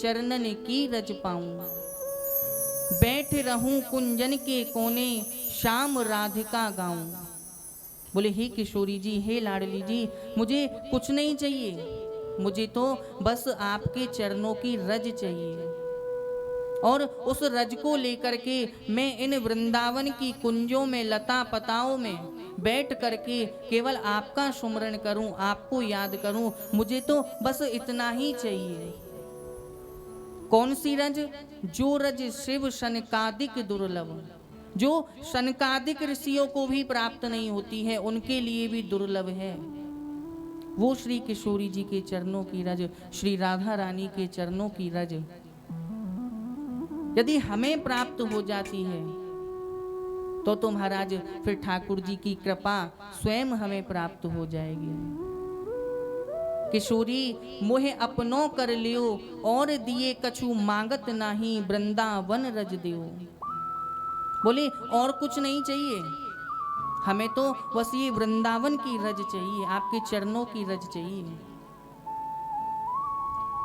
चरणन की रज पाऊं। बैठ रहूं कुंजन के कोने, शाम राधिका गाऊं। बोले हे किशोरी जी, हे लाडली जी, मुझे कुछ नहीं चाहिए, मुझे तो बस आपके चरणों की रज चाहिए। और उस रज को लेकर के मैं इन वृंदावन की कुंजों में, लता पताओं में बैठ करके केवल आपका सुमरण करूं, आपको याद करूं, मुझे तो बस इतना ही चाहिए। कौन सी रज? जो रज शिव शनकादिक दुर्लभ, जो शनकादिक ऋषियों को भी प्राप्त नहीं होती है, उनके लिए भी दुर्लभ है। वो श्री किशोरी जी के चरणों की रज, श्री राधा रानी के चरणों की रज यदि हमें प्राप्त हो जाती है तो महाराज फिर ठाकुर जी की कृपा स्वयं हमें प्राप्त हो जाएगी। किशोरी मोहे अपनों कर लियो, और दिए कछु मांगत नाही, वृंदावन रज दियो। बोले और कुछ नहीं चाहिए, हमें तो बस ये वृंदावन की रज चाहिए, आपके चरणों की रज चाहिए।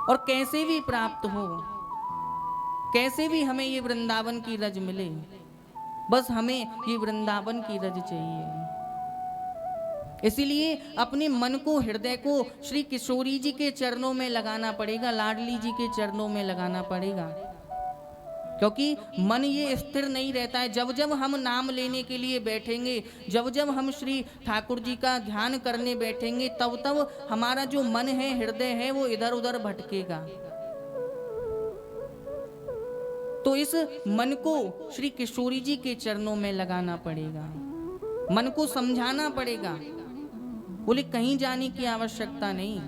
और कैसे भी प्राप्त हो, कैसे भी हमें ये वृंदावन की रज मिले, बस हमें ये वृंदावन की रज चाहिए। इसीलिए अपने मन को, हृदय को श्री किशोरी जी के चरणों में लगाना पड़ेगा, लाडली जी के चरणों में लगाना पड़ेगा। क्योंकि मन ये स्थिर नहीं रहता है। जब जब हम नाम लेने के लिए बैठेंगे, जब जब हम श्री ठाकुर जी का ध्यान करने बैठेंगे, तब तब हमारा जो मन है, हृदय है, वो इधर उधर भटकेगा। तो इस मन को श्री किशोरी जी के चरणों में लगाना पड़ेगा, मन को समझाना पड़ेगा। बोले कहीं जाने की आवश्यकता नहीं,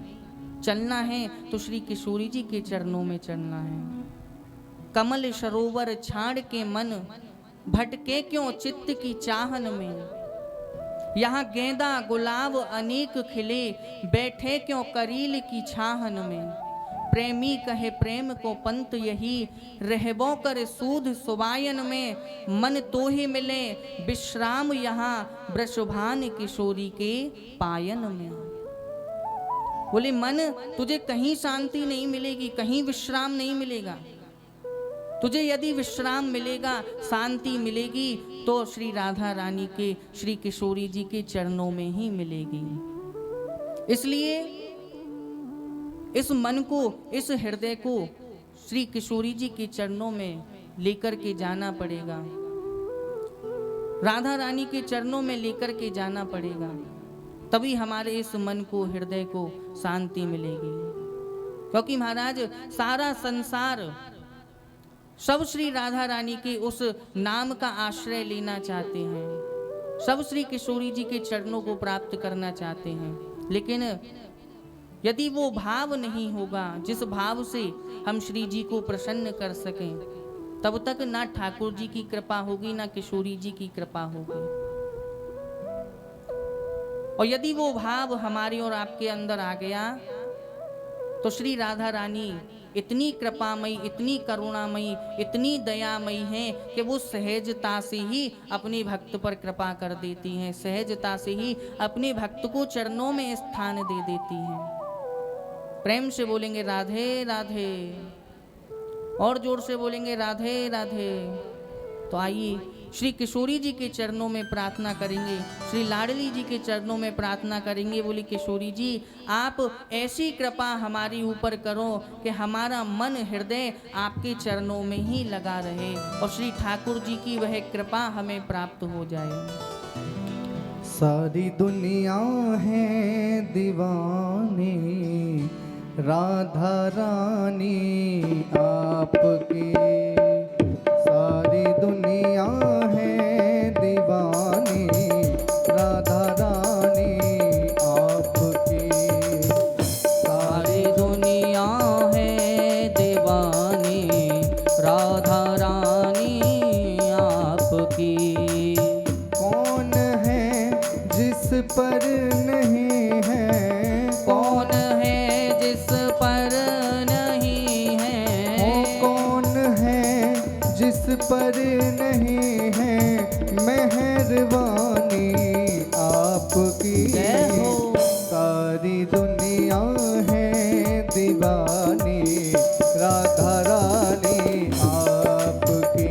चलना है तो श्री किशोरी जी के चरणों में चलना है। कमल सरोवर छाड़ के मन, भटके क्यों चित्त की चाहन में। यहाँ गेंदा गुलाब अनेक खिले, बैठे क्यों करील की छाहन में। प्रेमी कहे प्रेम को पंत यही, रहबो कर सूध सुबायन में। मन तो ही मिले विश्राम यहाँ, वृषभान किशोरी के पायन में। बोले मन, तुझे कहीं शांति नहीं मिलेगी, कहीं विश्राम नहीं मिलेगा। तुझे यदि विश्राम मिलेगा, शांति मिलेगी, तो श्री राधा रानी के, श्री किशोरी जी के चरणों में ही मिलेगी। इसलिए इस मन को, इस हृदय को श्री किशोरी जी के चरणों में लेकर के जाना पड़ेगा, राधा रानी के चरणों में लेकर के जाना पड़ेगा। तभी हमारे इस मन को, हृदय को शांति मिलेगी। क्योंकि महाराज सारा संसार सब श्री राधा रानी के उस नाम का आश्रय लेना चाहते हैं, सब श्री किशोरी जी के चरणों को प्राप्त करना चाहते हैं। लेकिन यदि वो भाव नहीं होगा जिस भाव से हम श्री जी को प्रसन्न कर सकें, तब तक ना ठाकुर जी की कृपा होगी, ना किशोरी जी की कृपा होगी। और यदि वो भाव हमारे और आपके अंदर आ गया, तो श्री राधा रानी इतनी कृपामयी, इतनी करुणामयी, इतनी दयामयी हैं कि वो सहजता से ही अपने भक्त पर कृपा कर देती हैं, सहजता से ही अपने भक्त को चरणों में स्थान दे देती हैं। प्रेम से बोलेंगे राधे राधे, और जोर से बोलेंगे राधे राधे। तो आइए श्री किशोरी जी के चरणों में प्रार्थना करेंगे, श्री लाडली जी के चरणों में प्रार्थना करेंगे। बोली किशोरी जी, आप ऐसी कृपा हमारी ऊपर करो कि हमारा मन, हृदय आपके चरणों में ही लगा रहे, और श्री ठाकुर जी की वह कृपा हमें प्राप्त हो जाए। सारी दुनिया है दीवानी, राधा रानी आपकी। सारी दुनिया है दीवानी, राधा रानी आपकी। सारी दुनिया है दीवानी, राधा रानी आपकी। कौन है जिस पर नहीं है, कौन है जिस पर नहीं है। कौन है जिस पर नहीं है मेहरबानी आपकी। सारी दुनिया है दीवानी, राधा राधा रानी आपकी।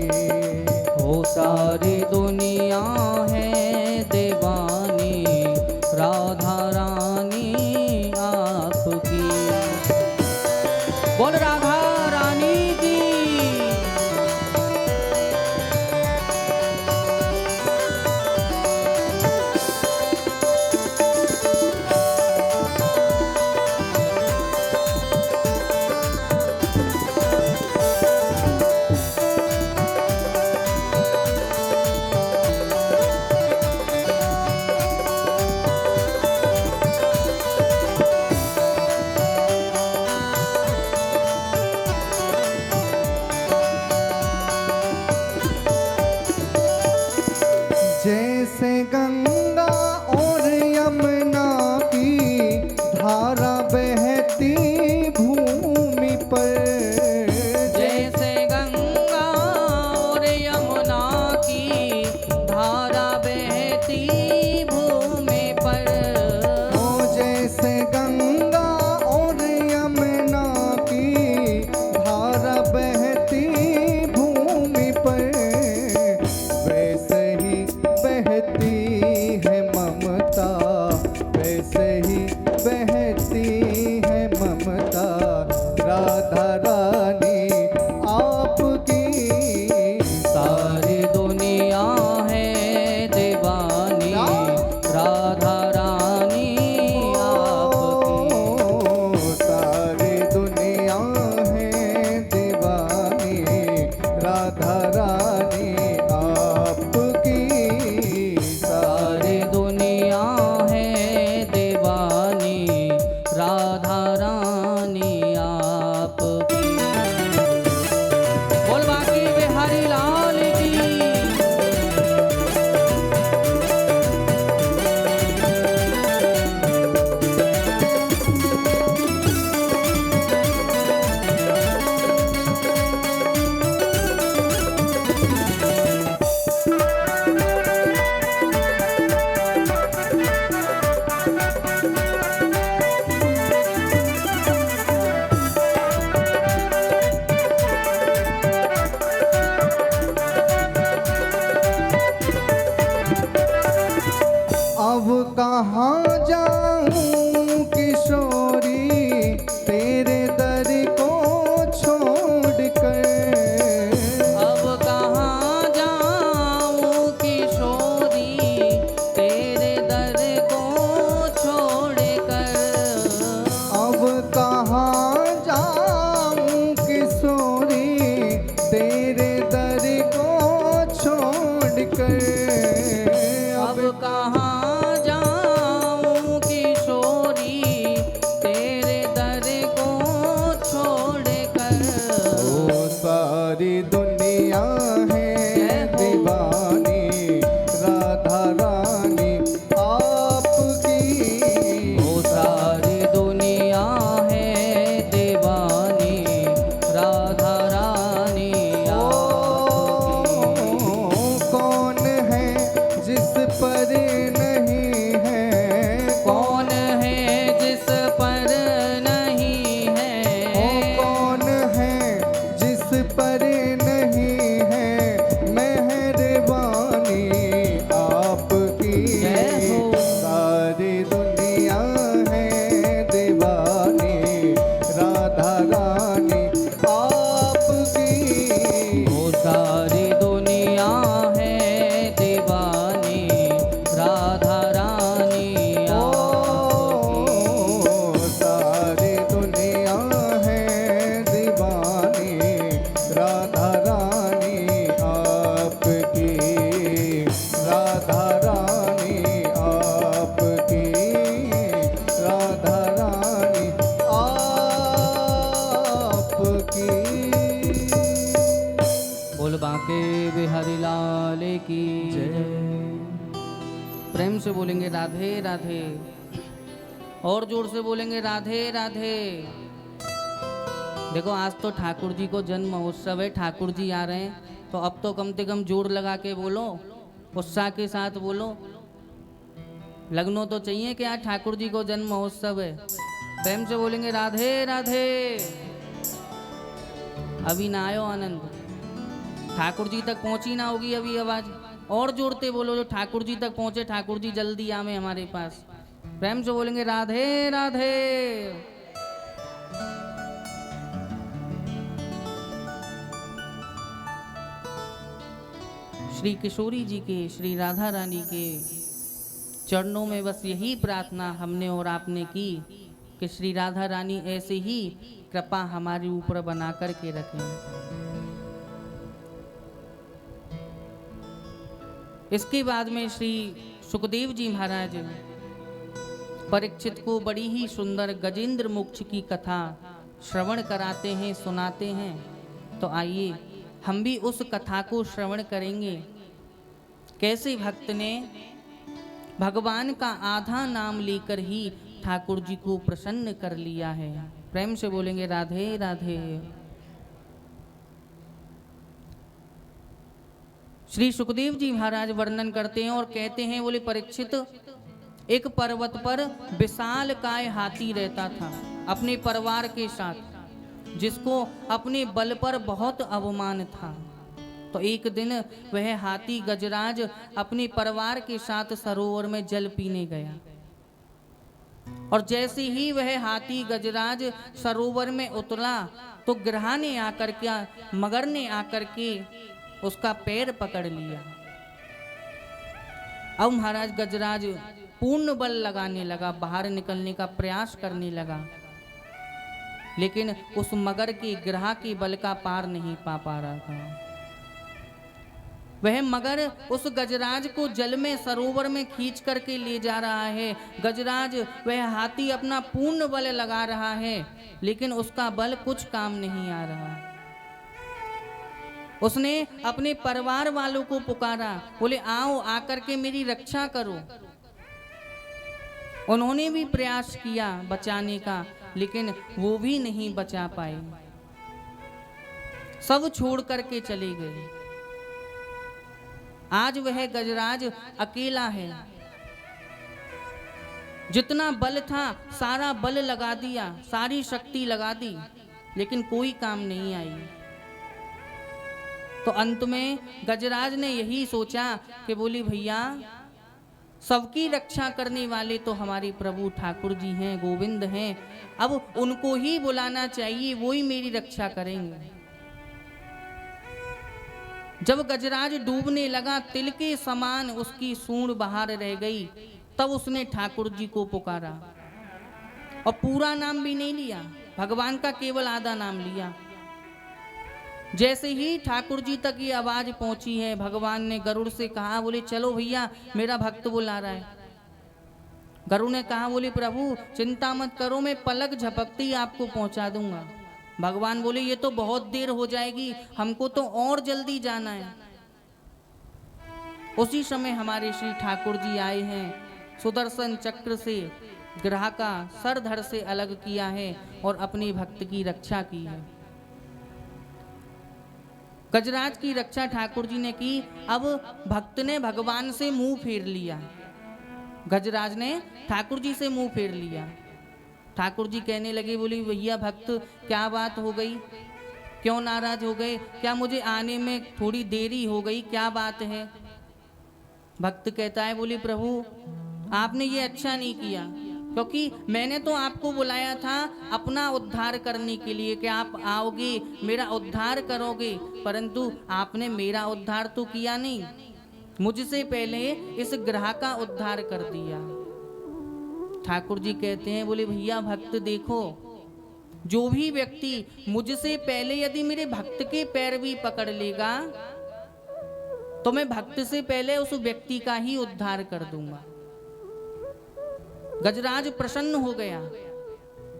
हो सारी दुनिया है दीवानी, राधा रानी आपकी। बोल राधा रानी की। जैसे गंगा और यमुना की धारा बहती भूमि पर, जैसे गंगा और यमुना की धारा बहती भूमि पर। ओ जैसे गंगा और यमुना की धारा बहती भूमि पर, वैसे ही बहती है ममता, वैसे ही बहती है ममता, राधा रानी आपकी। सारी दुनिया है दीवानी, राधा रानी आपकी। सारी दुनिया है दीवानी, राधा रानी आपकी। सारी दुनिया है दीवानी, राधा रानी आपकी। बोल बाकी बिहारी लाल की। अब कहाँ जाऊं किशोरी तेरे दर को छोड़कर। अब कहाँ जाऊं किशोरी तेरे दर को छोड़कर। अब कहाँ जाऊं किशोरी तेरे दर को छोड़कर। अब कहाँ जाऊं किशोरी तेरे दर को छोड़कर। ओ सारी दुनिया है दीवानी, राधा रानी आपकी। ओ सारी दुनिया है दीवानी, राधा रानी आपकी। कौन है जिस पर नहीं है, कौन है जिस पर नहीं है। कौन है जिस पर नहीं है मेहरबानी आपकी। जय हो। सारी दुनिया है दीवानी, राधा रानी आपकी। ओ सारी दुनिया है दीवानी, राधा रानी आपकी। सारी दुनिया है दीवानी, राधा रानी आपकी। राधा रानी आपकी, राधा रानी आपकी। बोल बाके बिहारी लाल की प्रेम से बोलेंगे राधे राधे, और जोर से बोलेंगे राधे राधे। देखो आज तो ठाकुर जी को जन्म महोत्सव है, ठाकुर जी आ रहे हैं, तो अब तो कम से कम जोर लगा के बोलो, उत्साह के साथ बोलो। लगनो तो चाहिए कि आज ठाकुर जी को जन्म महोत्सव है। प्रेम से बोलेंगे राधे राधे। अभी ना आयो आनंद, ठाकुर जी तक पहुंची ना होगी अभी आवाज। और जोड़ते बोलो जो ठाकुर जी तक पहुंचे, ठाकुर जी जल्दी आवे हमारे पास। प्रेम से बोलेंगे राधे राधे। श्री किशोरी जी के, श्री राधा रानी के चरणों में बस यही प्रार्थना हमने और आपने की कि श्री राधा रानी ऐसे ही कृपा हमारे ऊपर बना कर के रखें। इसके बाद में श्री सुखदेव जी महाराज परीक्षित को बड़ी ही सुंदर गजेंद्र मोक्ष की कथा श्रवण कराते हैं, सुनाते हैं। तो आइए हम भी उस कथा को श्रवण करेंगे। कैसे भक्त ने भगवान का आधा नाम लेकर ही ठाकुर जी को प्रसन्न कर लिया है। प्रेम से बोलेंगे राधे राधे। श्री सुखदेव जी महाराज वर्णन करते हैं और कहते हैं, बोले परीक्षित, एक पर्वत पर विशाल काय हाथी रहता था अपने परिवार के साथ, जिसको अपने बल पर बहुत अवमान था। तो एक दिन वह हाथी गजराज अपने परिवार के साथ सरोवर में जल पीने गया, और जैसे ही वह हाथी गजराज सरोवर में उतरा तो ग्रहा ने आकर के, मगर ने आकर के उसका पैर पकड़ लिया। अब महाराज गजराज पूर्ण बल लगाने लगा, बाहर निकलने का प्रयास करने लगा, लेकिन उस मगर के ग्रह के बल का पार नहीं पा रहा था। वह मगर उस गजराज को जल में, सरोवर में खींच करके ले जा रहा है। गजराज, वह हाथी अपना पूर्ण बल लगा रहा है, लेकिन उसका बल कुछ काम नहीं आ रहा। उसने अपने परिवार वालों को पुकारा, बोले आओ, आकर के मेरी रक्षा करो। उन्होंने भी प्रयास किया बचाने का, लेकिन वो भी नहीं बचा पाए, सब छोड़ करके चले गए। आज वह गजराज अकेला है। जितना बल था सारा बल लगा दिया, सारी शक्ति लगा दी, लेकिन कोई काम नहीं आई। तो अंत में गजराज ने यही सोचा कि बोली भैया, सबकी रक्षा करने वाले तो हमारे प्रभु ठाकुर जी हैं, गोविंद हैं, अब उनको ही बुलाना चाहिए, वो ही मेरी रक्षा करेंगे। जब गजराज डूबने लगा, तिल के समान उसकी सूंड बाहर रह गई, तब उसने ठाकुर जी को पुकारा, और पूरा नाम भी नहीं लिया, भगवान का केवल आधा नाम लिया। जैसे ही ठाकुर जी तक ये आवाज पहुंची है, भगवान ने गरुड़ से कहा, बोले चलो भैया, मेरा भक्त बुला रहा है। गरुड़ ने कहा, बोले प्रभु चिंता मत करो, मैं पलक झपकते ही आपको पहुंचा दूंगा। भगवान बोले ये तो बहुत देर हो जाएगी, हमको तो और जल्दी जाना है। उसी समय हमारे श्री ठाकुर जी आए हैं, सुदर्शन चक्र से ग्रह का सर धड़ से अलग किया है और अपने भक्त की रक्षा की है। गजराज की रक्षा ठाकुर जी ने की। अब भक्त ने भगवान से मुंह फेर लिया, गजराज ने ठाकुर जी से मुंह फेर लिया। ठाकुर जी कहने लगे, बोली भैया भक्त क्या बात हो गई, क्यों नाराज हो गए, क्या मुझे आने में थोड़ी देरी हो गई, क्या बात है। भक्त कहता है, बोली प्रभु आपने ये अच्छा नहीं किया, क्योंकि मैंने तो आपको बुलाया था अपना उद्धार करने के लिए कि आप आओगे मेरा उद्धार करोगे, परंतु आपने मेरा उद्धार तो किया नहीं, मुझसे पहले इस ग्रह का उद्धार कर दिया। ठाकुर जी कहते हैं, बोले भैया भक्त देखो, जो भी व्यक्ति मुझसे पहले यदि मेरे भक्त के पैर भी पकड़ लेगा तो मैं भक्त से पहले उस व्यक्ति का ही उद्धार कर दूंगा। गजराज प्रसन्न हो गया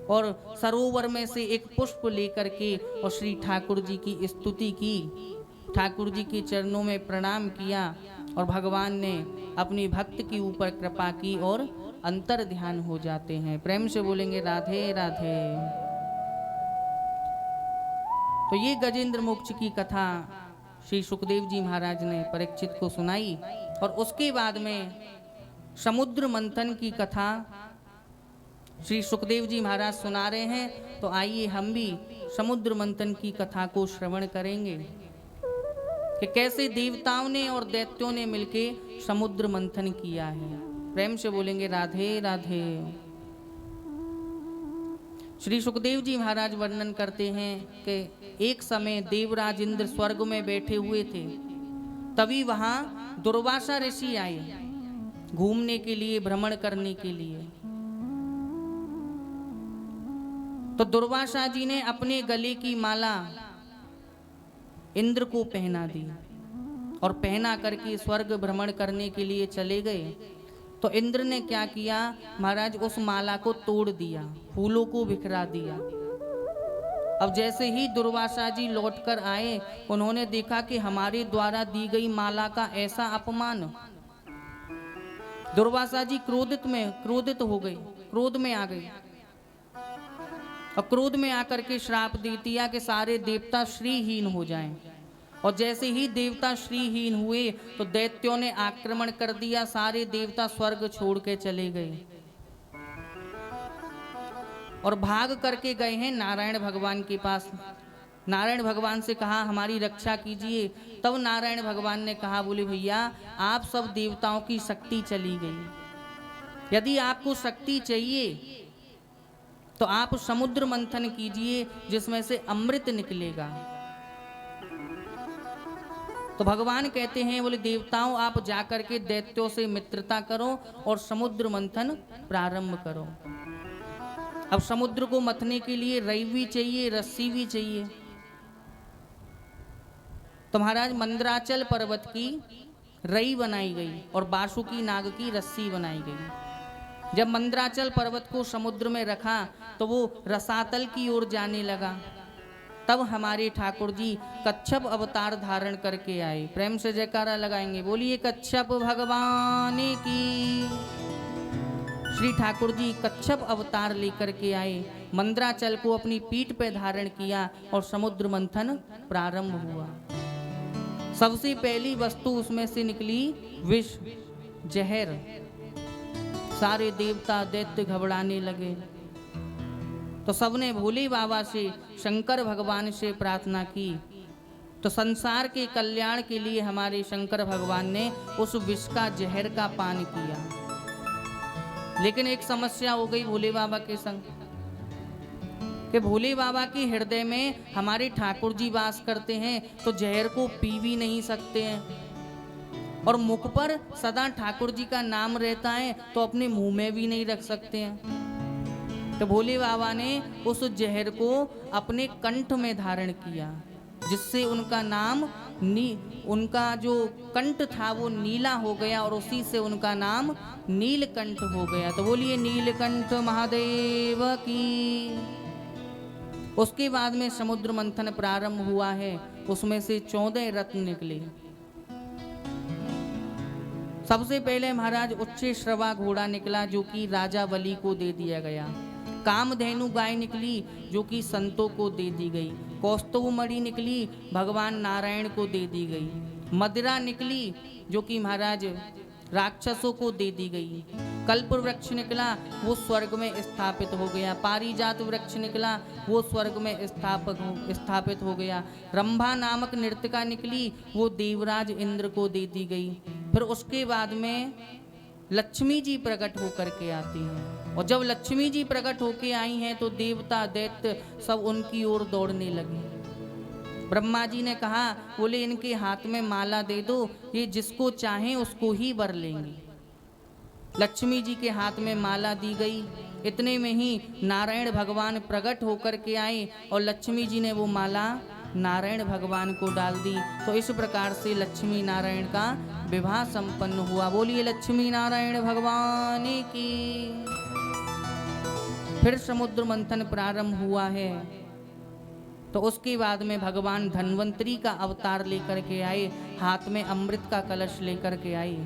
और सरोवर में से एक पुष्प लेकर के और श्री ठाकुर जी की स्तुति की, ठाकुर जी के चरणों में प्रणाम किया, और भगवान ने अपने भक्त के ऊपर कृपा की और अंतर ध्यान हो जाते हैं। प्रेम से बोलेंगे राधे राधे। तो ये गजेंद्र मोक्ष की कथा श्री सुखदेव जी महाराज ने परीक्षित को सुनाई, और उसके बाद में समुद्र मंथन की कथा श्री सुखदेव जी महाराज सुना रहे हैं, तो आइए हम भी समुद्र मंथन की कथा को श्रवण करेंगे कि कैसे देवताओं ने और दैत्यों ने मिलके समुद्र मंथन किया है। प्रेम से बोलेंगे राधे राधे। श्री सुखदेव जी महाराज वर्णन करते हैं कि एक समय देवराज इंद्र स्वर्ग में बैठे हुए थे, तभी वहां दुर्वासा ऋषि आए घूमने के लिए, भ्रमण करने के लिए। तो दुर्वासा जी ने अपने गले की माला इंद्र को पहना दी और पहना करके स्वर्ग भ्रमण करने के लिए चले गए। तो इंद्र ने क्या किया महाराज, उस माला को तोड़ दिया, फूलों को बिखरा दिया। अब जैसे ही दुर्वासा जी लौटकर आए, उन्होंने देखा कि हमारे द्वारा दी गई माला का ऐसा अपमान। दुर्वासा जी क्रोधित हो गए, क्रोध में आ गए और क्रोध में आकर के श्राप दे दिया कि सारे देवता श्रीहीन हो जाएं। और जैसे ही देवता श्रीहीन हुए तो दैत्यों ने आक्रमण कर दिया, सारे देवता स्वर्ग छोड़ के चले गए और भाग करके गए हैं नारायण भगवान के पास। नारायण भगवान से कहा हमारी रक्षा कीजिए। तब नारायण भगवान ने कहा, बोले भैया आप सब देवताओं की शक्ति चली गई, यदि आपको शक्ति चाहिए तो आप समुद्र मंथन कीजिए जिसमें से अमृत निकलेगा। तो भगवान कहते हैं, बोले देवताओं आप जाकर के दैत्यों से मित्रता करो और समुद्र मंथन प्रारंभ करो। अब समुद्र को मथने के लिए रई भी चाहिए, रस्सी भी चाहिए। तो महाराज मंदराचल पर्वत की रई बनाई गई और बासुकी नाग की रस्सी बनाई गई। जब मंदराचल पर्वत को समुद्र में रखा तो वो रसातल की ओर जाने लगा। तब हमारे ठाकुर जी कच्छप अवतार धारण करके आए। प्रेम से जयकारा लगाएंगे, बोलिए कच्छप भगवान की। श्री ठाकुर जी कच्छप अवतार लेकर के आए, मंदराचल को अपनी पीठ पे धारण किया और समुद्र मंथन प्रारंभ हुआ। सबसे पहली वस्तु उसमें से निकली विष, जहर। सारे देवता दैत्य घबराने लगे। तो सबने भोले बाबा से, शंकर भगवान से प्रार्थना की। तो संसार के कल्याण के लिए हमारे शंकर भगवान ने उस विष का, जहर का पान किया। लेकिन एक समस्या हो गई भोले बाबा के संग कि भोले बाबा के हृदय में हमारे ठाकुर जी वास करते हैं, तो जहर को पी भी नहीं सकते हैं और मुख पर सदा ठाकुर जी का नाम रहता है तो अपने मुंह में भी नहीं रख सकते हैं। तो भोले बाबा ने उस जहर को अपने कंठ में धारण किया, जिससे उनका नाम उनका जो कंठ था वो नीला हो गया और उसी से उनका नाम नीलकंठ हो गया। तो बोलिए नीलकंठ महादेव की। उसके बाद में समुद्र मंथन प्रारंभ हुआ है। उसमें से 14 रत्न निकले। सबसे पहले महाराज उच्च श्रवा घोड़ा निकला, जो कि राजा बलि को दे दिया गया। कामधेनु गाय निकली, जो कि संतों को दे दी गई। कौस्तुभ मणि निकली, भगवान नारायण को दे दी गई। मदिरा निकली, जो कि महाराज राक्षसों को दे दी गई। कल्प वृक्ष निकला, वो स्वर्ग में स्थापित हो गया। पारिजात वृक्ष निकला, वो स्वर्ग में स्थापित हो गया। रंभा नामक नृत्यका निकली, वो देवराज इंद्र को दे दी गई। फिर उसके बाद में लक्ष्मी जी प्रकट होकर के आती हैं, और जब लक्ष्मी जी प्रकट होके आई हैं तो देवता दैत्य सब उनकी ओर दौड़ने लगे। ब्रह्मा जी ने कहा, बोले इनके हाथ में माला दे दो, ये जिसको चाहे उसको ही वर लेंगे। लक्ष्मी जी के हाथ में माला दी गई। इतने में ही नारायण भगवान प्रकट होकर के आए और लक्ष्मी जी ने वो माला नारायण भगवान को डाल दी। तो इस प्रकार से लक्ष्मी नारायण का विवाह संपन्न हुआ। बोलिए लक्ष्मी नारायण भगवान की। फिर समुद्र मंथन प्रारंभ हुआ है। तो उसके बाद में भगवान धन्वंतरी का अवतार लेकर के आए, हाथ में अमृत का कलश लेकर के आए।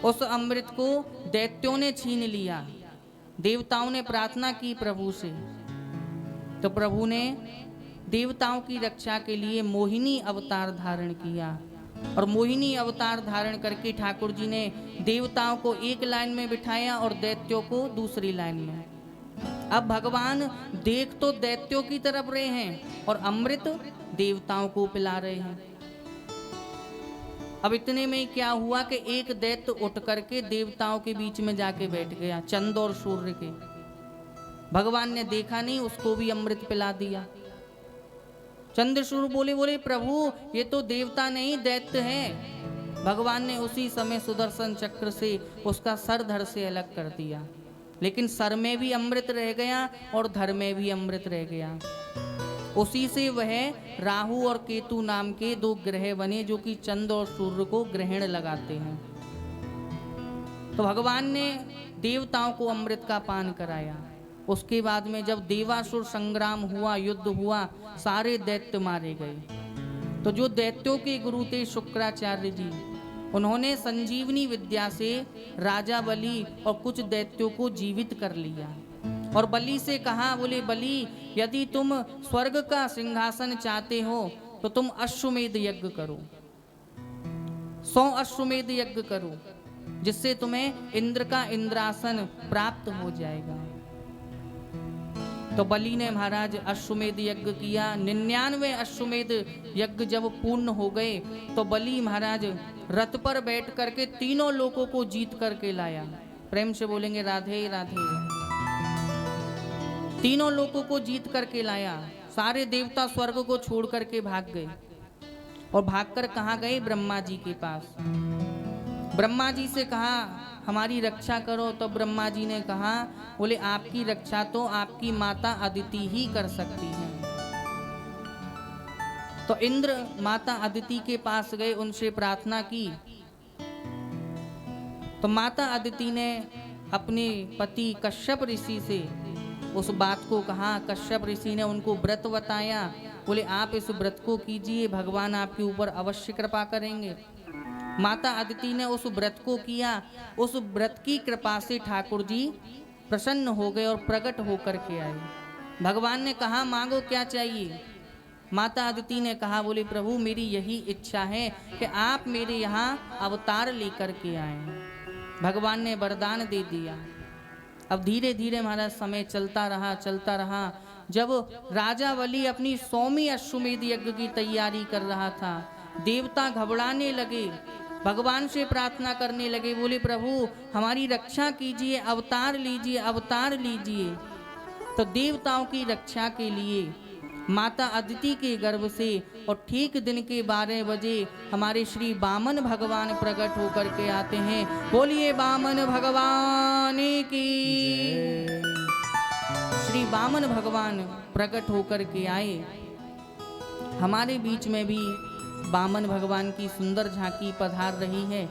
उस अमृत को दैत्यों ने छीन लिया। देवताओं ने प्रार्थना की प्रभु से, तो प्रभु ने देवताओं की रक्षा के लिए मोहिनी अवतार धारण किया और मोहिनी अवतार धारण करके ठाकुर जी ने देवताओं को एक लाइन में बिठाया और दैत्यों को दूसरी लाइन में। अब भगवान देख तो दैत्यों की तरफ रहे हैं और अमृत देवताओं को पिला रहे हैं। अब इतने में क्या हुआ कि एक दैत्य उठ करके देवताओं के बीच में जाके बैठ गया, चंद्र और सूर्य के। भगवान ने देखा नहीं, उसको भी अमृत पिला दिया। चंद्रसूर्य बोले प्रभु ये तो देवता नहीं दैत्य है। भगवान ने उसी समय सुदर्शन चक्र से उसका सर धड़ से अलग कर दिया, लेकिन सर में भी अमृत रह गया और धड़ में भी अमृत रह गया। उसी से वह राहु और केतु नाम के दो ग्रह बने जो कि चंद्र और सूर्य को ग्रहण लगाते हैं। तो भगवान ने देवताओं को अमृत का पान कराया। उसके बाद में जब देवासुर संग्राम हुआ, युद्ध हुआ, सारे दैत्य मारे गए। तो जो दैत्यों के गुरु थे शुक्राचार्य जी, उन्होंने संजीवनी विद्या से राजा बलि और कुछ दैत्यों को जीवित कर लिया और बलि से कहा, बोले बलि यदि तुम स्वर्ग का सिंहासन चाहते हो तो तुम अश्वमेध यज्ञ करो, 100 अश्वमेध यज्ञ करो, जिससे तुम्हें इंद्र का इंद्रासन प्राप्त हो जाएगा। तो बलि ने महाराज अश्वमेध यज्ञ किया। 99 अश्वमेध यज्ञ जब पूर्ण हो गए तो बलि महाराज रथ पर बैठ करके तीनों लोगों को जीत करके लाया। प्रेम से बोलेंगे राधे राधे। तीनों लोगों को जीत करके लाया। सारे देवता स्वर्ग को छोड़ करके भाग गए और भागकर कहाँ गए? ब्रह्मा जी के पास। ब्रह्मा जी से कहा हमारी रक्षा करो। तो ब्रह्मा जी ने कहा, बोले आपकी रक्षा तो आपकी माता अदिति ही कर सकती है। तो इंद्र माता अदिति के पास गए, उनसे प्रार्थना की। तो माता अदिति ने अपने पति कश्यप ऋषि से उस बात को कहा। कश्यप ऋषि ने उनको व्रत बताया, बोले आप इस व्रत को कीजिए, भगवान आपके ऊपर अवश्य कृपा करेंगे। माता अदिति ने उस व्रत को किया। उस व्रत की कृपा से ठाकुर जी प्रसन्न हो गए और प्रकट होकर के आए। भगवान ने कहा मांगो क्या चाहिए? माता अदिति ने कहा, बोले प्रभु मेरी यही इच्छा है कि आप मेरे यहाँ अवतार लेकर के आए। भगवान ने वरदान दे दिया। अब धीरे धीरे हमारा समय चलता रहा। जब राजा बलि अपनी 100वीं अश्वमेध यज्ञ की तैयारी कर रहा था, देवता घबराने लगे, भगवान से प्रार्थना करने लगे, बोले प्रभु हमारी रक्षा कीजिए, अवतार लीजिए, अवतार लीजिए। तो देवताओं की रक्षा के लिए माता अदिति के गर्भ से और ठीक दिन के 12 बजे हमारे श्री वामन भगवान प्रकट होकर के आते हैं। बोलिए वामन भगवान की। श्री वामन भगवान प्रकट होकर के आए। हमारे बीच में भी वामन भगवान की सुंदर झांकी पधार रही है।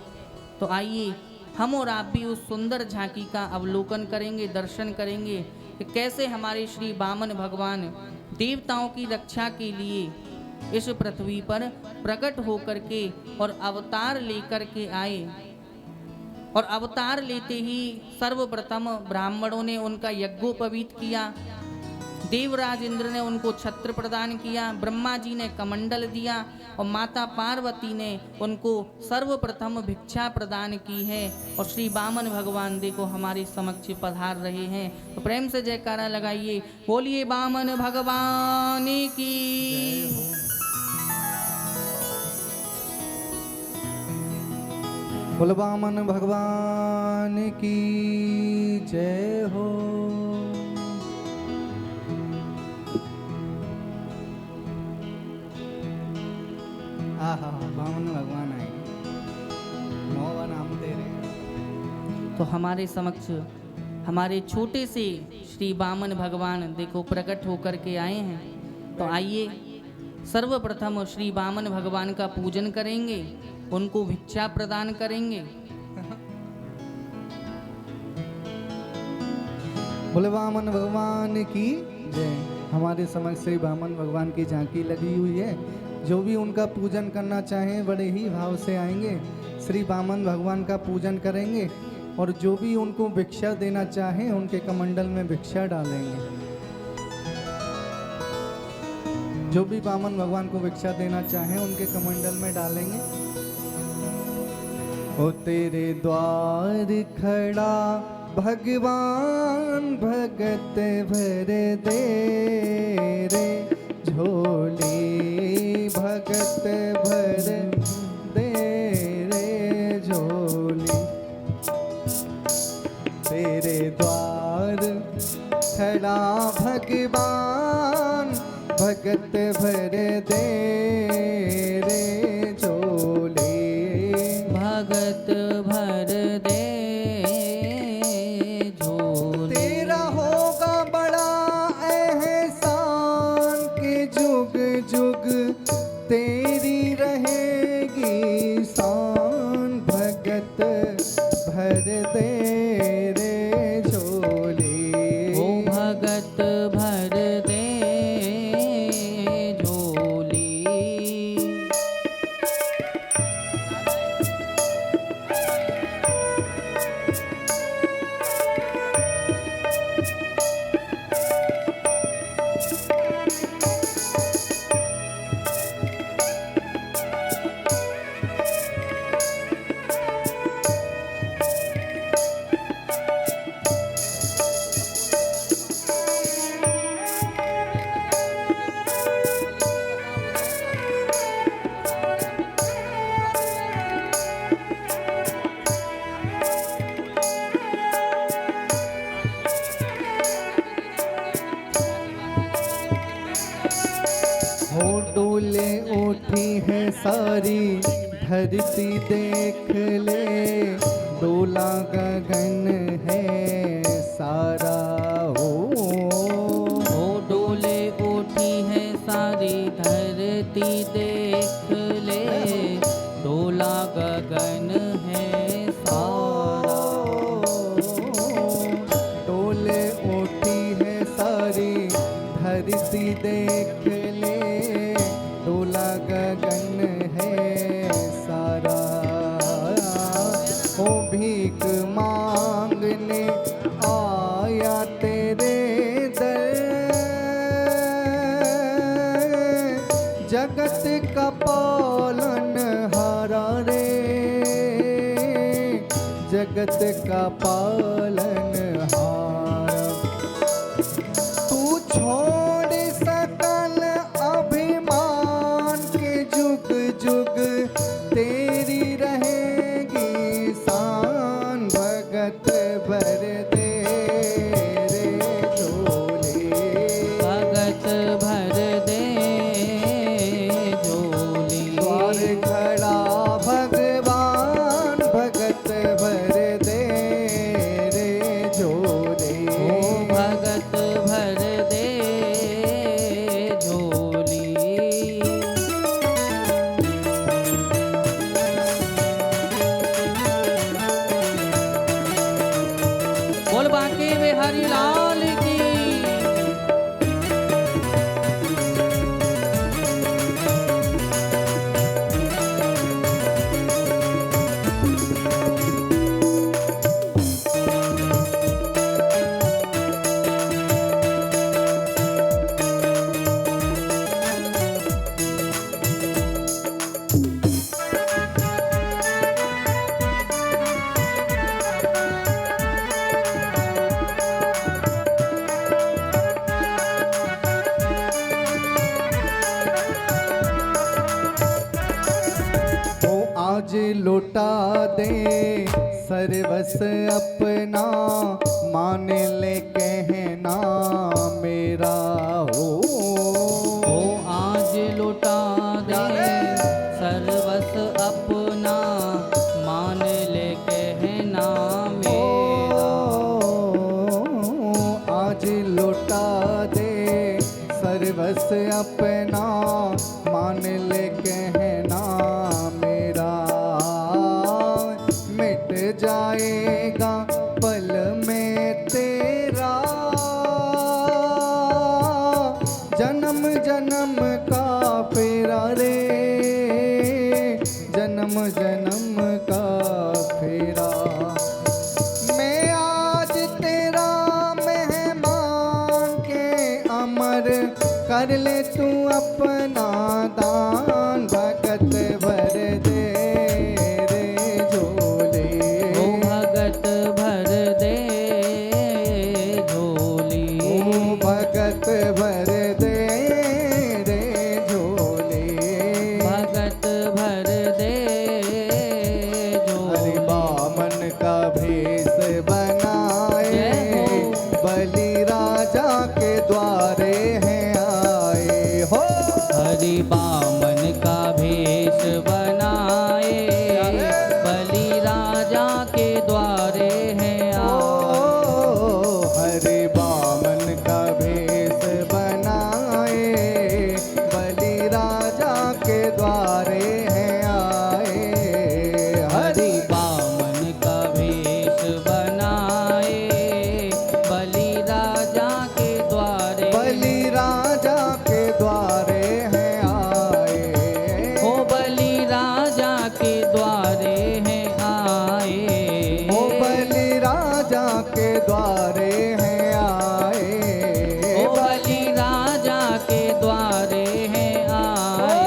तो आइए हम और आप भी उस सुंदर झांकी का अवलोकन करेंगे, दर्शन करेंगे कि कैसे हमारे श्री वामन भगवान देवताओं की रक्षा के लिए इस पृथ्वी पर प्रकट होकर के और अवतार लेकर के आए। और अवतार लेते ही सर्वप्रथम ब्राह्मणों ने उनका यज्ञोपवीत किया। देवराज इंद्र ने उनको छत्र प्रदान किया, ब्रह्मा जी ने कमंडल दिया और माता पार्वती ने उनको सर्वप्रथम भिक्षा प्रदान की है। और श्री वामन भगवान देखो हमारे समक्ष पधार रहे हैं। तो प्रेम से जयकारा लगाइए, बोलिए वामन भगवान की। बोल वामन भगवान की जय हो। वामन भगवान आए, नौवा नाम दे रहे। तो हमारे समक्ष हमारे छोटे से श्री वामन भगवान देखो प्रकट होकर के आए हैं। तो आइए सर्वप्रथम श्री वामन भगवान का पूजन करेंगे, उनको भिक्षा प्रदान करेंगे। बोले वामन भगवान की जय। हमारे समक्ष श्री वामन भगवान की झांकी लगी हुई है। जो भी उनका पूजन करना चाहें बड़े ही भाव से आएंगे, श्री वामन भगवान का पूजन करेंगे। और जो भी उनको भिक्षा देना चाहें उनके कमंडल में भिक्षा डालेंगे। जो भी वामन भगवान को भिक्षा देना चाहें उनके कमंडल में डालेंगे। ओ तेरे द्वार खड़ा भगवान भगत भर दे रे झोली, भगत भर दे रे झोली। तेरे द्वार खड़ा भगवान भगत भर दे रे झोली, भगत भर दे झोली। तेरा होगा बड़ा एहसान कि जुग जुग तेरी रहेगी शान, भगत भर दे रे झोली, ओ भगत भर दे झोली। हो डोले उठी है सारी धरती देख ले, डोला गगन है सारा हो। ओ डोले उठी है सारी धरती देख ले, डोला गगन है सारा। डोले उठी है सारी धरती देख ले, डोला गगन है सारा। ओ भीख मांगने आया तेरे दर, जगत का पालन हारा रे, जगत का पालन हारा। तू छोड़ सकल अभिमान के जुग जुग तेरी रहेगी शान, भगत भर दे रे झोली, भगत भर दे झोली। द्वार खड़ा भगवान भगत भर दे रे झोली, ओ भगत भर दे झोली। बोल बांके बिहारी लाल की। ओ आज लौटा दे सर्वस अपना, मान ले कहना मेरा हो। ओ आज लौटा दे सर्वस अपना, मान ले कहना मेरा। आज लौटा दे सर्वस अपना, मान ले कहना मेरा। मिट जाएगा पल में तेरा, जन्म जन्म का फेरा रे, जन्म जन्म का फेरा। मैं आज तेरा मेहमान के अमर कर ले तू अपना दान, भगत भर दे रे झोली। हरि बामन का भेष बनाए, बलि राजा के द्वारे हैं ओ हरि बामन का भेष बनाए, बलि राजा के द्वारे हैं आए। हरि बामन का भेष बनाए, बलि राजा के द्वारे, बलि राजा के द्वारे हैं आए। ओ बलि राजा के द्वारे हैं आए, ओ बलि राजा के द्वारे हैं आए। ओ बलि राजा के द्वारे हैं आए।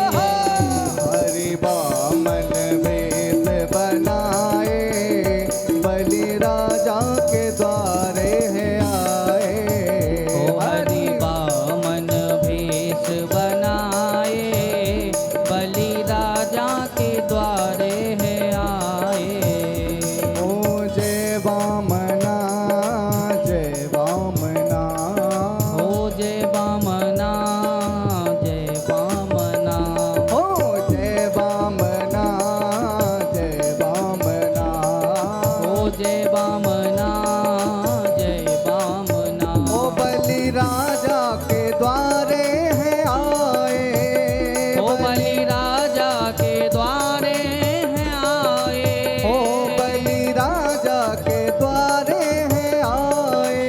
हरि बामन भेष बनाए, बलि राजा के द्वारे हैं आए। ओ हरि बामन भेष बनाए, बलि राजा के द्वारे हैं आए। ओ जय वामना, जय वामना। ओ जय बामना, जय बामना। ओ जय वामना, जय वामना। ओ जय बामना, जय बामना। ओ बलि राजा के द्वारे हैं आए। ओ बलि राजा के द्वारे हैं आए। ओ बलि राजा के द्वारे हैं आए।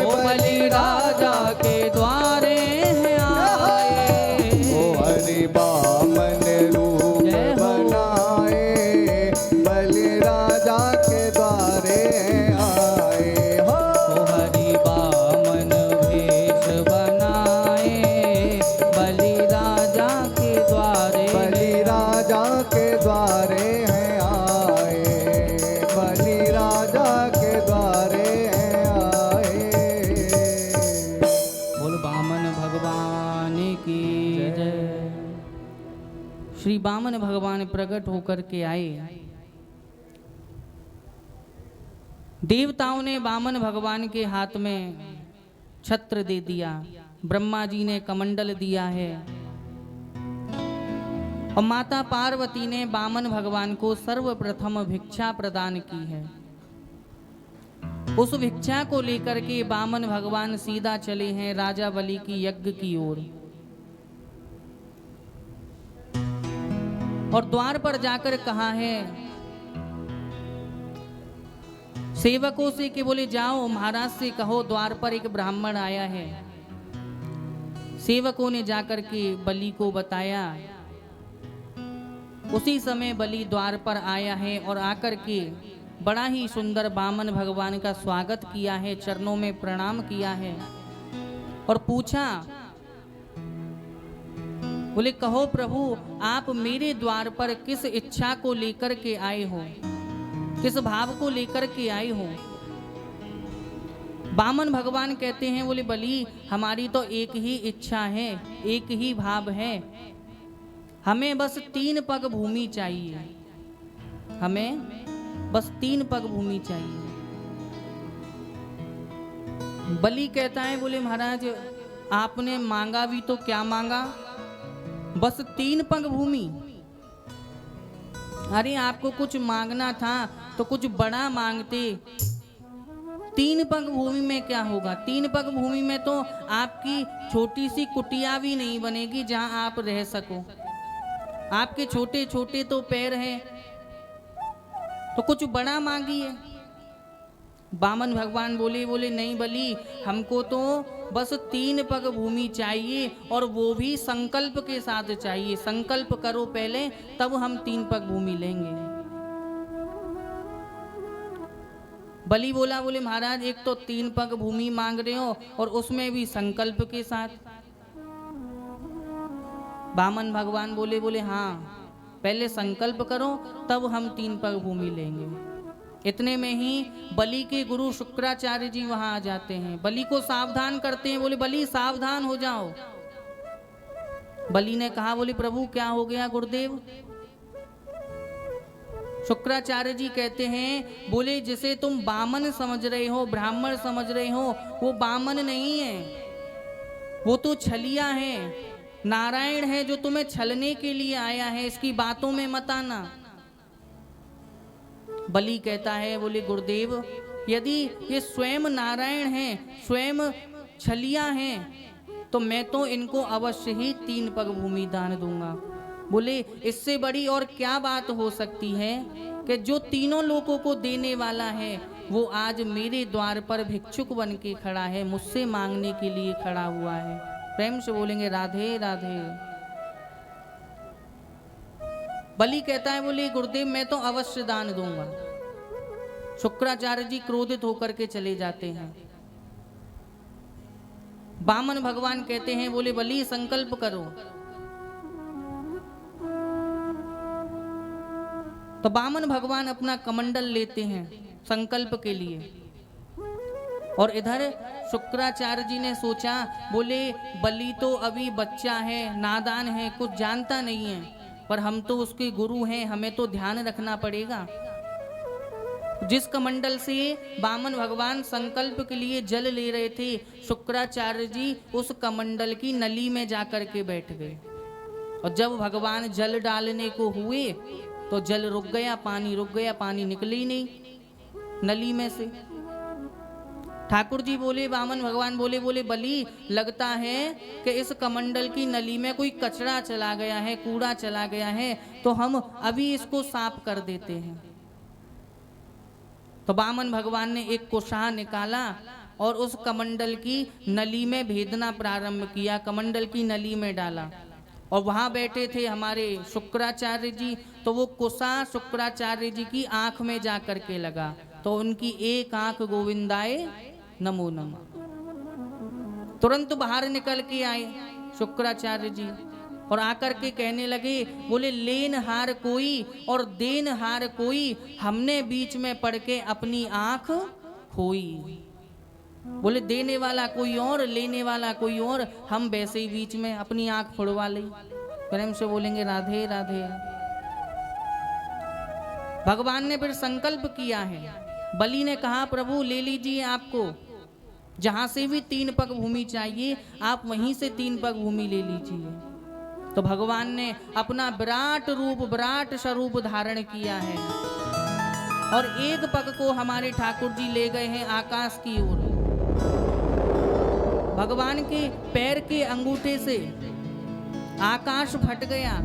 ओ बलि राजा के द्वारे हैं आए। ओ हरि बामन रूप जय हो। बनाए, बलि राजा के द्वारे आए। हो ओ हरि बामन भेष बनाए, बलि राजा के द्वारे, बलि राजा के द्वारे हैं आए। बलि राजा के द्वारे हैं आए। बोल बामन भगवान की जय। श्री बामन भगवान प्रकट होकर के आए। देवताओं ने बामन भगवान के हाथ में छत्र दे दिया, ब्रह्मा जी ने कमंडल दिया है, और माता पार्वती ने बामन भगवान को सर्वप्रथम भिक्षा प्रदान की है। उस भिक्षा को लेकर के बामन भगवान सीधा चले हैं राजा बलि की यज्ञ की ओर, और द्वार पर जाकर कहा है सेवकों से कि बोले जाओ महाराज से कहो द्वार पर एक ब्राह्मण आया है। सेवकों ने जाकर के बलि को बताया। उसी समय बलि द्वार पर आया है और आकर के बड़ा ही सुंदर बामन भगवान का स्वागत किया है, चरणों में प्रणाम किया है और पूछा, बोले कहो प्रभु आप मेरे द्वार पर किस इच्छा को लेकर के आए हो, किस भाव को लेकर के आए हो। बामन भगवान कहते हैं बोले बलि हमारी तो एक ही इच्छा है, एक ही भाव है, हमें बस 3 पग भूमि चाहिए, हमें बस 3 पग भूमि चाहिए। बलि कहता है बोले महाराज आपने मांगा भी तो क्या मांगा, बस 3 पग भूमि। अरे आपको कुछ मांगना था तो कुछ बड़ा मांगते। 3 पग भूमि में क्या होगा, 3 पग भूमि में तो आपकी छोटी सी कुटिया भी नहीं बनेगी जहां आप रह सको। आपके छोटे छोटे तो पैर हैं, तो कुछ बड़ा मांगिए। बामन भगवान बोले नहीं बलि हमको तो बस 3 पग भूमि चाहिए और वो भी संकल्प के साथ चाहिए। संकल्प करो पहले तब हम 3 पग भूमि लेंगे। बलि बोले महाराज एक तो 3 पग भूमि मांग रहे हो और उसमें भी संकल्प के साथ। बामन भगवान बोले हाँ पहले संकल्प करो तब हम 3 पग भूमि लेंगे। इतने में ही बलि के गुरु शुक्राचार्य जी वहां आ जाते हैं, बलि को सावधान करते हैं। बोले बलि सावधान हो जाओ। बलि ने कहा बोले प्रभु क्या हो गया गुरुदेव। शुक्राचार्य जी कहते हैं बोले जिसे तुम बामन समझ रहे हो, ब्राह्मण समझ रहे हो, वो बामन नहीं है, वो तो छलिया है, नारायण है जो तुम्हें छलने के लिए आया है, इसकी बातों में मत आना। बलि कहता है, बोले गुरुदेव यदि ये स्वयं नारायण हैं, स्वयं छलिया हैं, तो मैं तो इनको अवश्य ही 3 पग भूमि दान दूंगा। बोले इससे बड़ी और क्या बात हो सकती है कि जो तीनों लोगों को देने वाला है वो आज मेरे द्वार पर भिक्षुक बन के खड़ा है, मुझसे मांगने के लिए खड़ा हुआ है। प्रेम से बोलेंगे राधे राधे। बलि कहता है, बोले गुरुदेव मैं तो अवश्य दान दूंगा। शुक्राचार्य जी क्रोधित होकर के चले जाते हैं। वामन भगवान कहते हैं, बोले बलि संकल्प करो। तो वामन भगवान अपना कमंडल लेते हैं संकल्प के लिए, और इधर शुक्राचार्य जी ने सोचा, बोले बलि तो अभी बच्चा है, नादान है, कुछ जानता नहीं है, पर हम तो उसके गुरु हैं, हमें तो ध्यान रखना पड़ेगा। जिस कमंडल से वामन भगवान संकल्प के लिए जल ले रहे थे, शुक्राचार्य जी उस कमंडल की नली में जाकर के बैठ गए। और जब भगवान जल डालने को हुए तो जल रुक गया, पानी रुक गया, पानी निकले ही नहीं नली में से। ठाकुर जी बोले, वामन भगवान बोले, बोले बलि लगता है कि इस कमंडल की नली में कोई कचरा चला गया है, कूड़ा चला गया है, तो हम अभी इसको साफ कर देते हैं। तो वामन भगवान ने एक कोशाह निकाला और उस कमंडल की नली में भेदना प्रारंभ किया, कमंडल की नली में डाला। और वहां बैठे थे हमारे शुक्राचार्य जी, तो वो कोशाह शुक्राचार्य जी की आंख में जा करके लगा, तो उनकी एक आंख गोविंदाय नमो नमः। तुरंत बाहर निकल के आए शुक्राचार्य जी और आकर के कहने लगे, बोले लेनहार कोई और देनहार कोई, हमने बीच में पड़ के अपनी आंख खोई। बोले देने वाला कोई और, लेने वाला कोई और, हम वैसे ही बीच में अपनी आंख फोड़वा ली। प्रेम से बोलेंगे राधे राधे। भगवान ने फिर संकल्प किया है। बलि ने कहा, प्रभु ले लीजिए, आपको जहां से भी 3 पग भूमि चाहिए आप वहीं से 3 पग भूमि ले लीजिए। तो भगवान ने अपना विराट रूप, विराट स्वरूप धारण किया है और एक पग को हमारे ठाकुर जी ले गए हैं आकाश की ओर। भगवान के पैर के अंगूठे से आकाश फट गया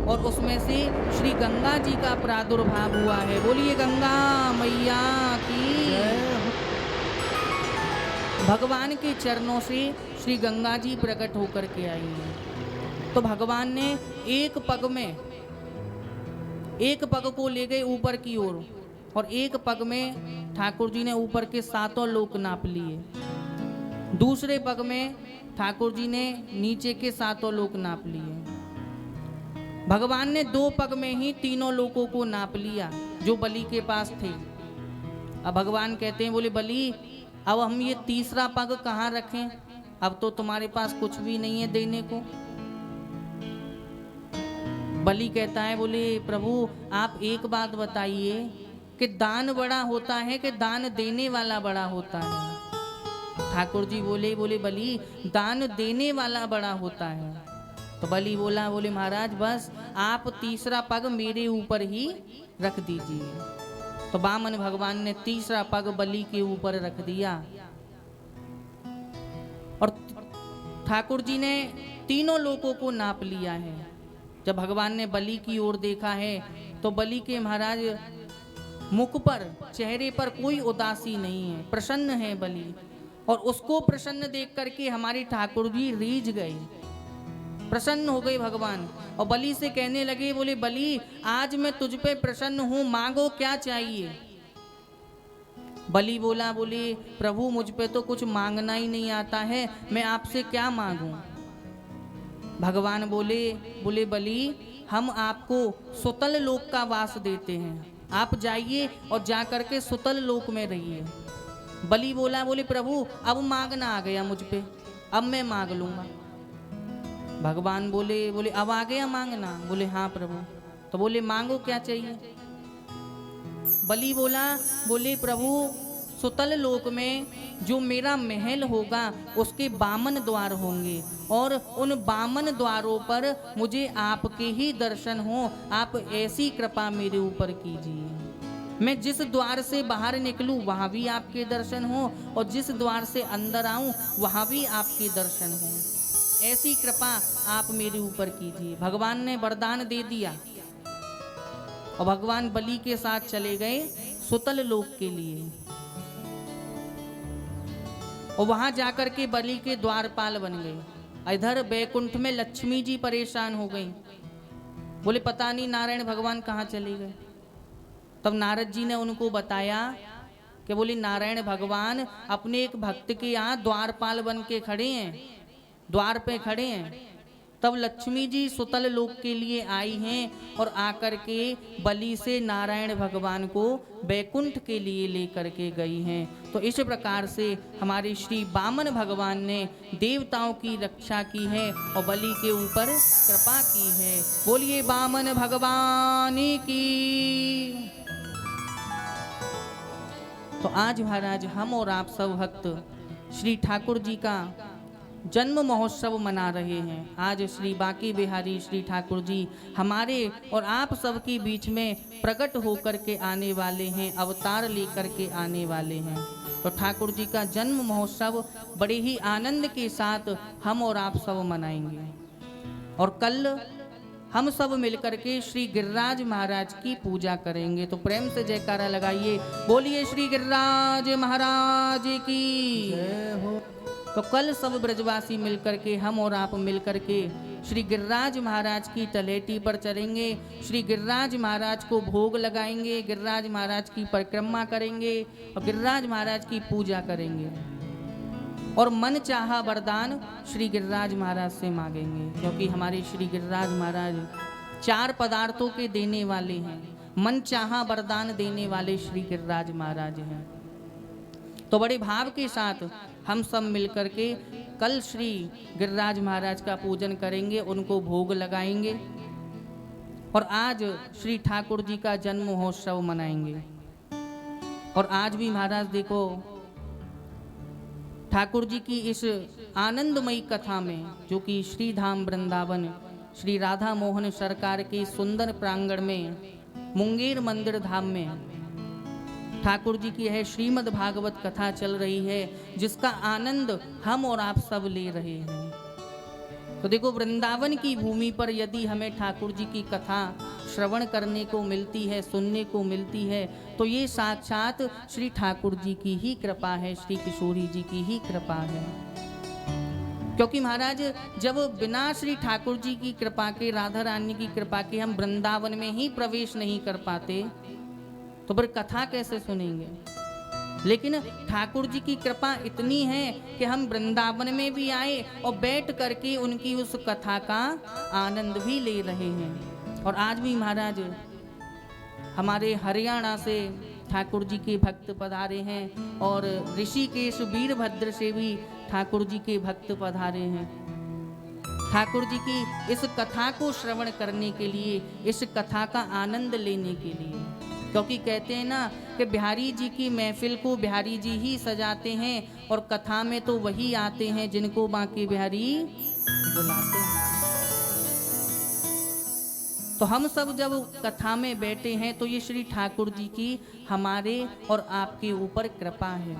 और उसमें से श्री गंगा जी का प्रादुर्भाव हुआ है। बोलिए गंगा मैया की। भगवान के चरणों से श्री गंगा जी प्रकट होकर के आई हैं। तो भगवान ने एक पग को ले गए ऊपर की ओर और एक पग में ठाकुर जी ने ऊपर के 7 लोक नाप लिए। दूसरे पग में ठाकुर जी ने नीचे के 7 लोक नाप लिए। भगवान ने 2 पग में ही 3 लोकों को नाप लिया जो बलि के पास थे। अब भगवान कहते हैं, बोले बलि अब हम ये तीसरा पग कहाँ रखें, अब तो तुम्हारे पास कुछ भी नहीं है देने को। बलि कहता है, बोले प्रभु आप एक बात बताइए कि दान बड़ा होता है कि दान देने वाला बड़ा होता है। ठाकुर जी बोले, बोले बलि दान देने वाला बड़ा होता है। तो बलि बोला, बोले महाराज बस आप तीसरा पग मेरे ऊपर ही रख दीजिए। तो वामन भगवान ने तीसरा पग बलि के ऊपर रख दिया और ठाकुर जी ने 3 लोकों को नाप लिया है। जब भगवान ने बलि की ओर देखा है तो बलि के महाराज मुख पर, चेहरे पर कोई उदासी नहीं है, प्रसन्न है बलि। और उसको प्रसन्न देख करके हमारे ठाकुर जी रीझ गए, प्रसन्न हो गए भगवान। और बलि से कहने लगे, बोले बलि आज मैं तुझ पे प्रसन्न हूँ, मांगो क्या चाहिए। बलि बोला, बोले प्रभु मुझ पे तो कुछ मांगना ही नहीं आता है, मैं आपसे क्या मांगूं। भगवान बोले, बोले बलि हम आपको सुतल लोक का वास देते हैं, आप जाइए और जा करके सुतल लोक में रहिए। बलि बोला, बोले प्रभु अब मांगना आ गया मुझ पे, अब मैं मांग लूंगा। भगवान बोले, बोले अब आ गया मांगना। बोले हाँ प्रभु। तो बोले मांगो क्या चाहिए। बलि बोला, बोले प्रभु सुतल लोक में जो मेरा महल होगा उसके बामन द्वार होंगे और उन बामन द्वारों पर मुझे आपके ही दर्शन हो। आप ऐसी कृपा मेरे ऊपर कीजिए। मैं जिस द्वार से बाहर निकलूं वहां भी आपके दर्शन हो और जिस द्वार से अंदर आऊं वहां भी आपके दर्शन हो। ऐसी कृपा आप मेरे ऊपर कीजिए। भगवान ने वरदान दे दिया और भगवान बलि के साथ चले गए सुतल लोक के लिए और वहां जाकर के बलि के द्वारपाल बन गए। इधर बैकुंठ में लक्ष्मी जी परेशान हो गई, बोले पता नहीं नारायण भगवान कहाँ चले गए। तब नारद जी ने उनको बताया कि बोले नारायण भगवान अपने एक भक्त के यहाँ द्वारपाल बन के खड़े हैं, द्वार पे खड़े हैं। तब लक्ष्मी जी सुतल लोक के लिए आई हैं और आकर के बलि से नारायण भगवान को बैकुंठ के लिए लेकर के गई हैं। तो इस प्रकार से हमारे श्री वामन भगवान ने देवताओं की रक्षा की है और बलि के ऊपर कृपा की है। बोलिए वामन भगवान की। तो आज महाराज हम और आप सब भक्त श्री ठाकुर जी का जन्म महोत्सव मना रहे हैं। आज श्री बांके बिहारी श्री ठाकुर जी हमारे और आप सबके बीच में प्रकट होकर के आने वाले हैं, अवतार लेकर के आने वाले हैं। तो ठाकुर जी का जन्म महोत्सव बड़े ही आनंद के साथ हम और आप सब मनाएंगे। और कल हम सब मिलकर के श्री गिरिराज महाराज की पूजा करेंगे। तो प्रेम से जयकारा लगाइए, बोलिए श्री गिरिराज महाराज की जय हो। तो कल सब ब्रजवासी मिलकर के हम और आप मिलकर के श्री गिरिराज महाराज की तलेटी पर चलेंगे, श्री गिरिराज महाराज को भोग लगाएंगे, गिरिराज महाराज की परिक्रमा करेंगे और गिरिराज महाराज की पूजा करेंगे और मन चाहा वरदान श्री गिरिराज महाराज से मांगेंगे। क्योंकि हमारे श्री गिरिराज महाराज 4 पदार्थों के देने वाले हैं, मन चाहा वरदान देने वाले श्री गिरिराज महाराज हैं। तो बड़े भाव के साथ हम सब मिलकर के कल श्री गिरिराज महाराज का पूजन करेंगे, उनको भोग लगाएंगे और आज श्री ठाकुर जी का जन्म महोत्सव मनाएंगे। और आज भी महाराज देखो ठाकुर जी की इस आनंदमयी कथा में, जो कि श्री धाम वृंदावन श्री राधा मोहन सरकार के सुंदर प्रांगण में मुंगेर मंदिर धाम में ठाकुर जी की है श्रीमद् भागवत कथा चल रही है, जिसका आनंद हम और आप सब ले रहे हैं। तो देखो वृंदावन की भूमि पर यदि हमें ठाकुर जी की कथा श्रवण करने को मिलती है, सुनने को मिलती है, तो ये साक्षात श्री ठाकुर जी की ही कृपा है, श्री किशोरी जी की ही कृपा है। क्योंकि महाराज जब बिना श्री ठाकुर जी की कृपा के, राधा रानी की कृपा के हम वृंदावन में ही प्रवेश नहीं कर पाते तो फिर कथा कैसे सुनेंगे। लेकिन ठाकुर जी की कृपा इतनी है कि हम वृंदावन में भी आए और बैठ करके उनकी उस कथा का आनंद भी ले रहे हैं। और आज भी महाराज हमारे हरियाणा से ठाकुर जी के भक्त पधारे हैं और ऋषिकेश वीरभद्र से भी ठाकुर जी के भक्त पधारे हैं, ठाकुर जी की इस कथा को श्रवण करने के लिए, इस कथा का आनंद लेने के लिए। क्योंकि कहते हैं ना कि बिहारी जी की महफिल को बिहारी जी ही सजाते हैं और कथा में तो वही आते हैं जिनको बांके बिहारी बुलाते हैं। तो हम सब जब कथा में बैठे हैं तो ये श्री ठाकुर जी की हमारे और आपके ऊपर कृपा है,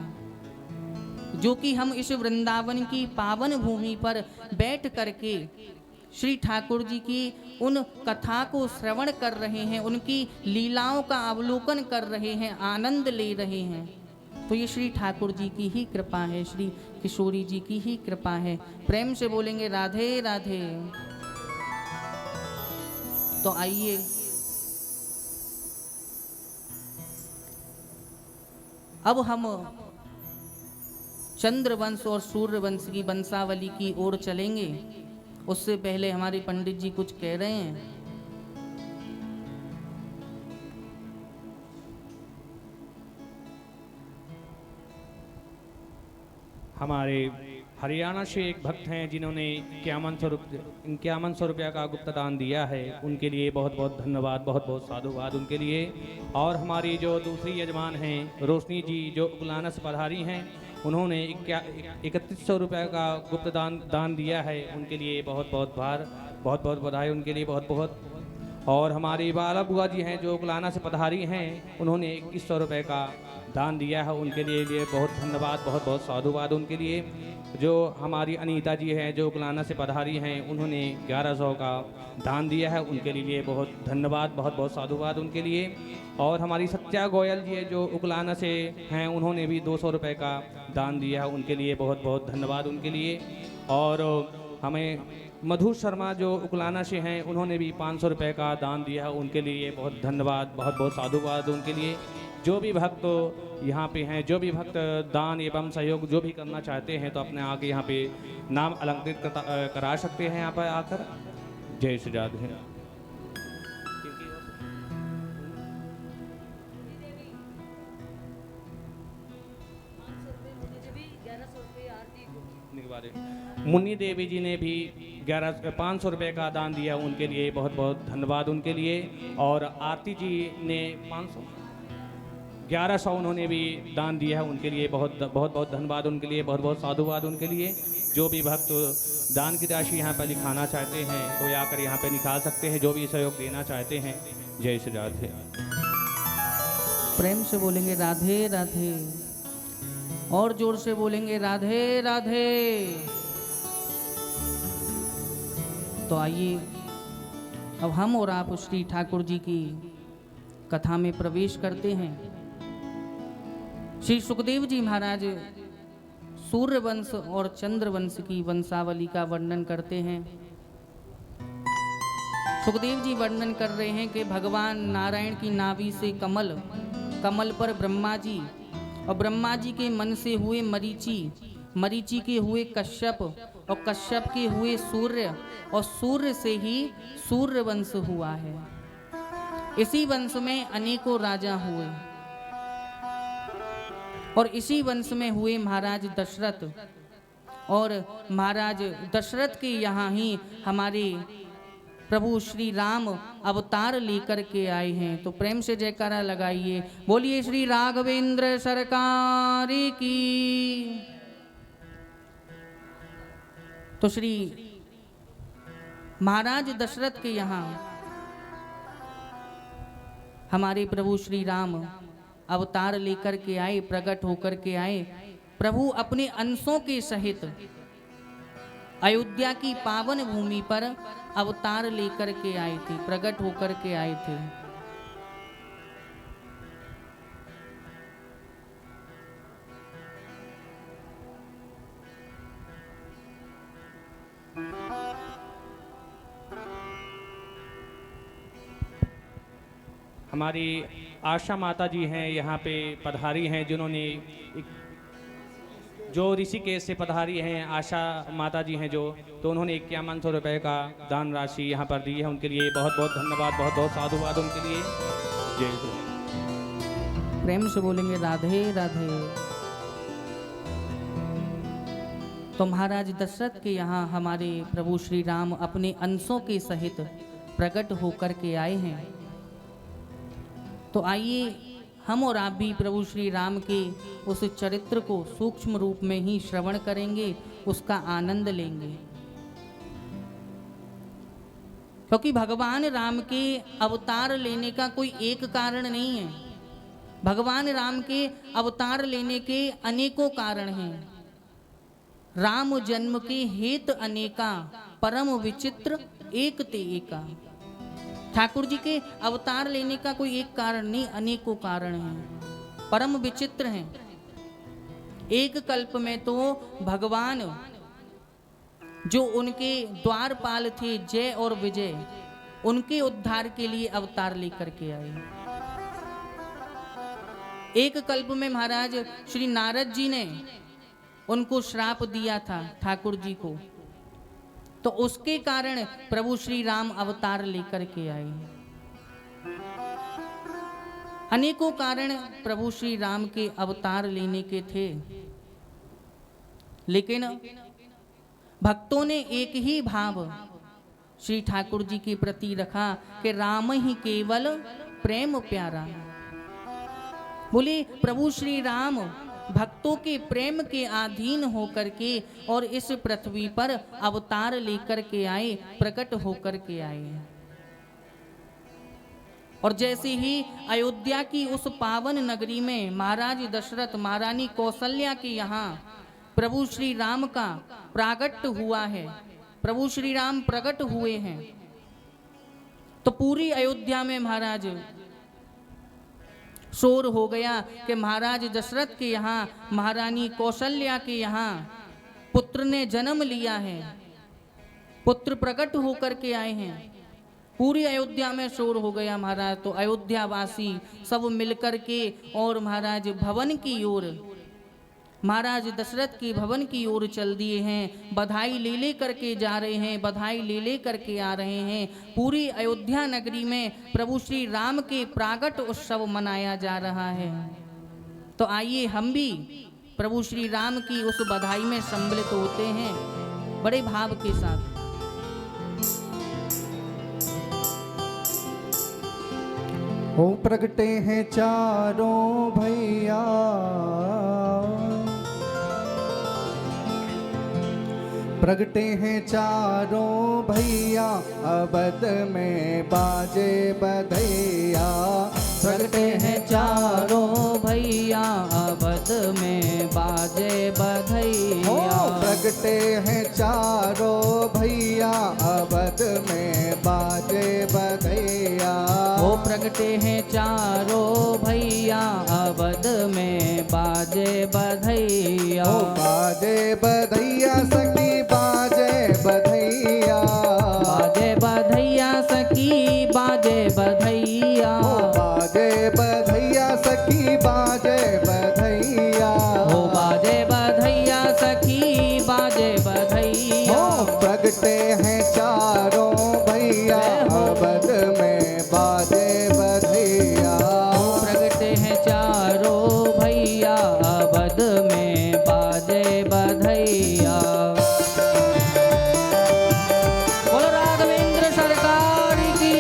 जो कि हम इस वृंदावन की पावन भूमि पर बैठ करके श्री ठाकुर जी की उन कथा को श्रवण कर रहे हैं, उनकी लीलाओं का अवलोकन कर रहे हैं, आनंद ले रहे हैं। तो ये श्री ठाकुर जी की ही कृपा है, श्री किशोरी जी की ही कृपा है। प्रेम से बोलेंगे राधे राधे। तो आइए अब हम चंद्रवंश और सूर्यवंश की वंशावली की ओर चलेंगे। उससे पहले हमारे पंडित जी कुछ कह रहे हैं। हमारे हरियाणा से एक भक्त हैं जिन्होंने 5100 रुपया का गुप्त दान दिया है, उनके लिए बहुत बहुत धन्यवाद, बहुत बहुत साधुवाद उनके लिए। और हमारी जो दूसरी यजमान हैं रोशनी जी, जो उगलाना से पधारी हैं, उन्होंने 3100 रुपये का गुप्त दान दिया है, उनके लिए बहुत बहुत बधाई उनके लिए बहुत बहुत। और हमारी बाला बुआ जी हैं जो उगलाना से पधारी हैं, उन्होंने 2100 रुपये का दान दिया है, उनके लिए बहुत धन्यवाद, बहुत बहुत साधुवाद उनके लिए। जो हमारी अनीता जी हैं जो उगलाना से पधारी हैं, उन्होंने 1100 का दान दिया है, उनके लिए बहुत धन्यवाद, बहुत बहुत साधुवाद उनके लिए। और हमारी सत्या गोयल जी है जो उगलाना से हैं, उन्होंने भी 200 रुपये का दान दिया है, उनके लिए बहुत बहुत धन्यवाद उनके लिए। और हमें मधु शर्मा जो उगलाना से हैं, उन्होंने भी 500 रुपये का दान दिया है, उनके लिए बहुत धन्यवाद, बहुत बहुत साधुवाद उनके लिए। जो भी भक्त यहाँ पे हैं, जो भी भक्त दान एवं सहयोग जो भी करना चाहते हैं, तो अपने आके यहाँ पे नाम अलंकृत करा सकते हैं यहाँ पर आकर। जय श्री राधे। मुन्नी देवी जी ने भी 500 रुपये का दान दिया, उनके लिए बहुत बहुत धन्यवाद उनके लिए। और आरती जी ने 1100 उन्होंने भी दान दिया है, उनके लिए बहुत बहुत धन्यवाद उनके लिए, बहुत बहुत साधुवाद उनके लिए। जो भी भक्त दान की राशि यहाँ पर लिखाना चाहते हैं तो आकर यहाँ पे निकाल सकते हैं, जो भी सहयोग देना चाहते हैं। जय श्री राधे। प्रेम से बोलेंगे राधे राधे, और जोर से बोलेंगे राधे राधे। तो आइए अब हम और आप श्री ठाकुर जी की कथा में प्रवेश करते हैं। श्री सुखदेव जी महाराज सूर्य वंश और चंद्र वंश की वंशावली का वर्णन करते हैं। सुखदेव जी वर्णन कर रहे हैं कि भगवान नारायण की नाभि से कमल, कमल पर ब्रह्मा जी, और ब्रह्मा जी के मन से हुए मरीचि, मरीचि के हुए कश्यप, और कश्यप के हुए सूर्य, और सूर्य से ही सूर्य वंश हुआ है। इसी वंश में अनेकों राजा हुए, और इसी वंश में हुए महाराज दशरथ, और महाराज दशरथ के यहाँ ही हमारे प्रभु श्री राम अवतार लेकर के आए हैं। तो प्रेम से जयकारा लगाइए, बोलिए श्री राघवेंद्र सरकार की। तो श्री महाराज दशरथ के यहाँ हमारे प्रभु श्री राम अवतार लेकर के आए, प्रकट होकर के आए। प्रभु अपने अंशों के सहित अयोध्या की पावन भूमि पर अवतार लेकर के आए थे, प्रकट होकर के आए थे। हमारी आशा माता जी हैं यहाँ पे पधारी हैं, जिन्होंने जो ऋषिकेश से पधारी हैं, आशा माता जी हैं जो, तो उन्होंने 5100 रुपये का दान राशि यहाँ पर दी है, उनके लिए बहुत बहुत धन्यवाद, बहुत बहुत साधुवाद उनके लिए। जय गुरु। प्रेम से बोलेंगे राधे राधे। तो महाराज दशरथ के यहाँ हमारे प्रभु श्री राम अपने अंशों के सहित प्रकट होकर के आए हैं। तो आइए हम और आप भी प्रभु श्री राम के उस चरित्र को सूक्ष्म रूप में ही श्रवण करेंगे, उसका आनंद लेंगे। क्योंकि भगवान राम के अवतार लेने का कोई एक कारण नहीं है, भगवान राम के अवतार लेने के अनेकों कारण हैं। राम जन्म के हेत अनेका, परम विचित्र एक ते एका। ठाकुर जी के अवतार लेने का कोई एक कारण नहीं, अनेकों कारण हैं, परम विचित्र हैं। एक कल्प में तो भगवान जो उनके द्वारपाल थे जय और विजय, उनके उद्धार के लिए अवतार लेकर के आए। एक कल्प में महाराज श्री नारद जी ने उनको श्राप दिया था ठाकुर जी को, तो उसके कारण प्रभु श्री राम अवतार लेकर के आए। अनेकों कारण प्रभु श्री राम के अवतार लेने के थे, लेकिन भक्तों ने एक ही भाव श्री ठाकुर जी के प्रति रखा कि राम ही केवल प्रेम प्यारा। बोले प्रभु श्री राम भक्तों के प्रेम के अधीन होकर के और इस पृथ्वी पर अवतार लेकर के आए, प्रकट होकर के आए। और जैसे ही अयोध्या की उस पावन नगरी में महाराज दशरथ महारानी कौशल्या के यहाँ प्रभु श्री राम का प्रागट्य हुआ है, प्रभु श्री राम प्रकट हुए हैं, तो पूरी अयोध्या में महाराज शोर हो गया कि महाराज दशरथ के यहाँ महारानी कौशल्या के यहाँ पुत्र ने जन्म लिया है, पुत्र प्रकट होकर के आए हैं। पूरी अयोध्या में शोर हो गया महाराज। तो अयोध्या वासी सब मिलकर के और महाराज भवन की ओर, महाराज दशरथ के भवन की ओर चल दिए हैं। बधाई ले ले करके जा रहे हैं, बधाई ले ले करके आ रहे हैं। पूरी अयोध्या नगरी में प्रभु श्री राम के प्रागट उत्सव मनाया जा रहा है। तो आइए हम भी प्रभु श्री राम की उस बधाई में सम्मिलित होते हैं बड़े भाव के साथ। हो प्रगटे हैं चारों भैया, प्रगटे हैं चारों भैया, अवध में बाजे बधैया। प्रगटे हैं चारों भैया, अवध में बाजे बधैया। प्रगटे हैं चारों भैया, अवध में बाजे बधैया। ओ प्रगटे हैं चारों भैया, अवध में बाजे बधैया। ओ बाजे बधैया सखी बाजे बधैया, बाजे बधैया सखी बाजे बधैया। बाजे बधैया सखी बाजे बधैया। ओ बाजे बधैया सखी बाजे बधैया। प्रगटे हैं चारों भैया, अवध में बाजे बधैया। प्रगटे हैं चारों भैया, अवध में बाजे बधैया। बोलो राघवेंद्र सरकार की।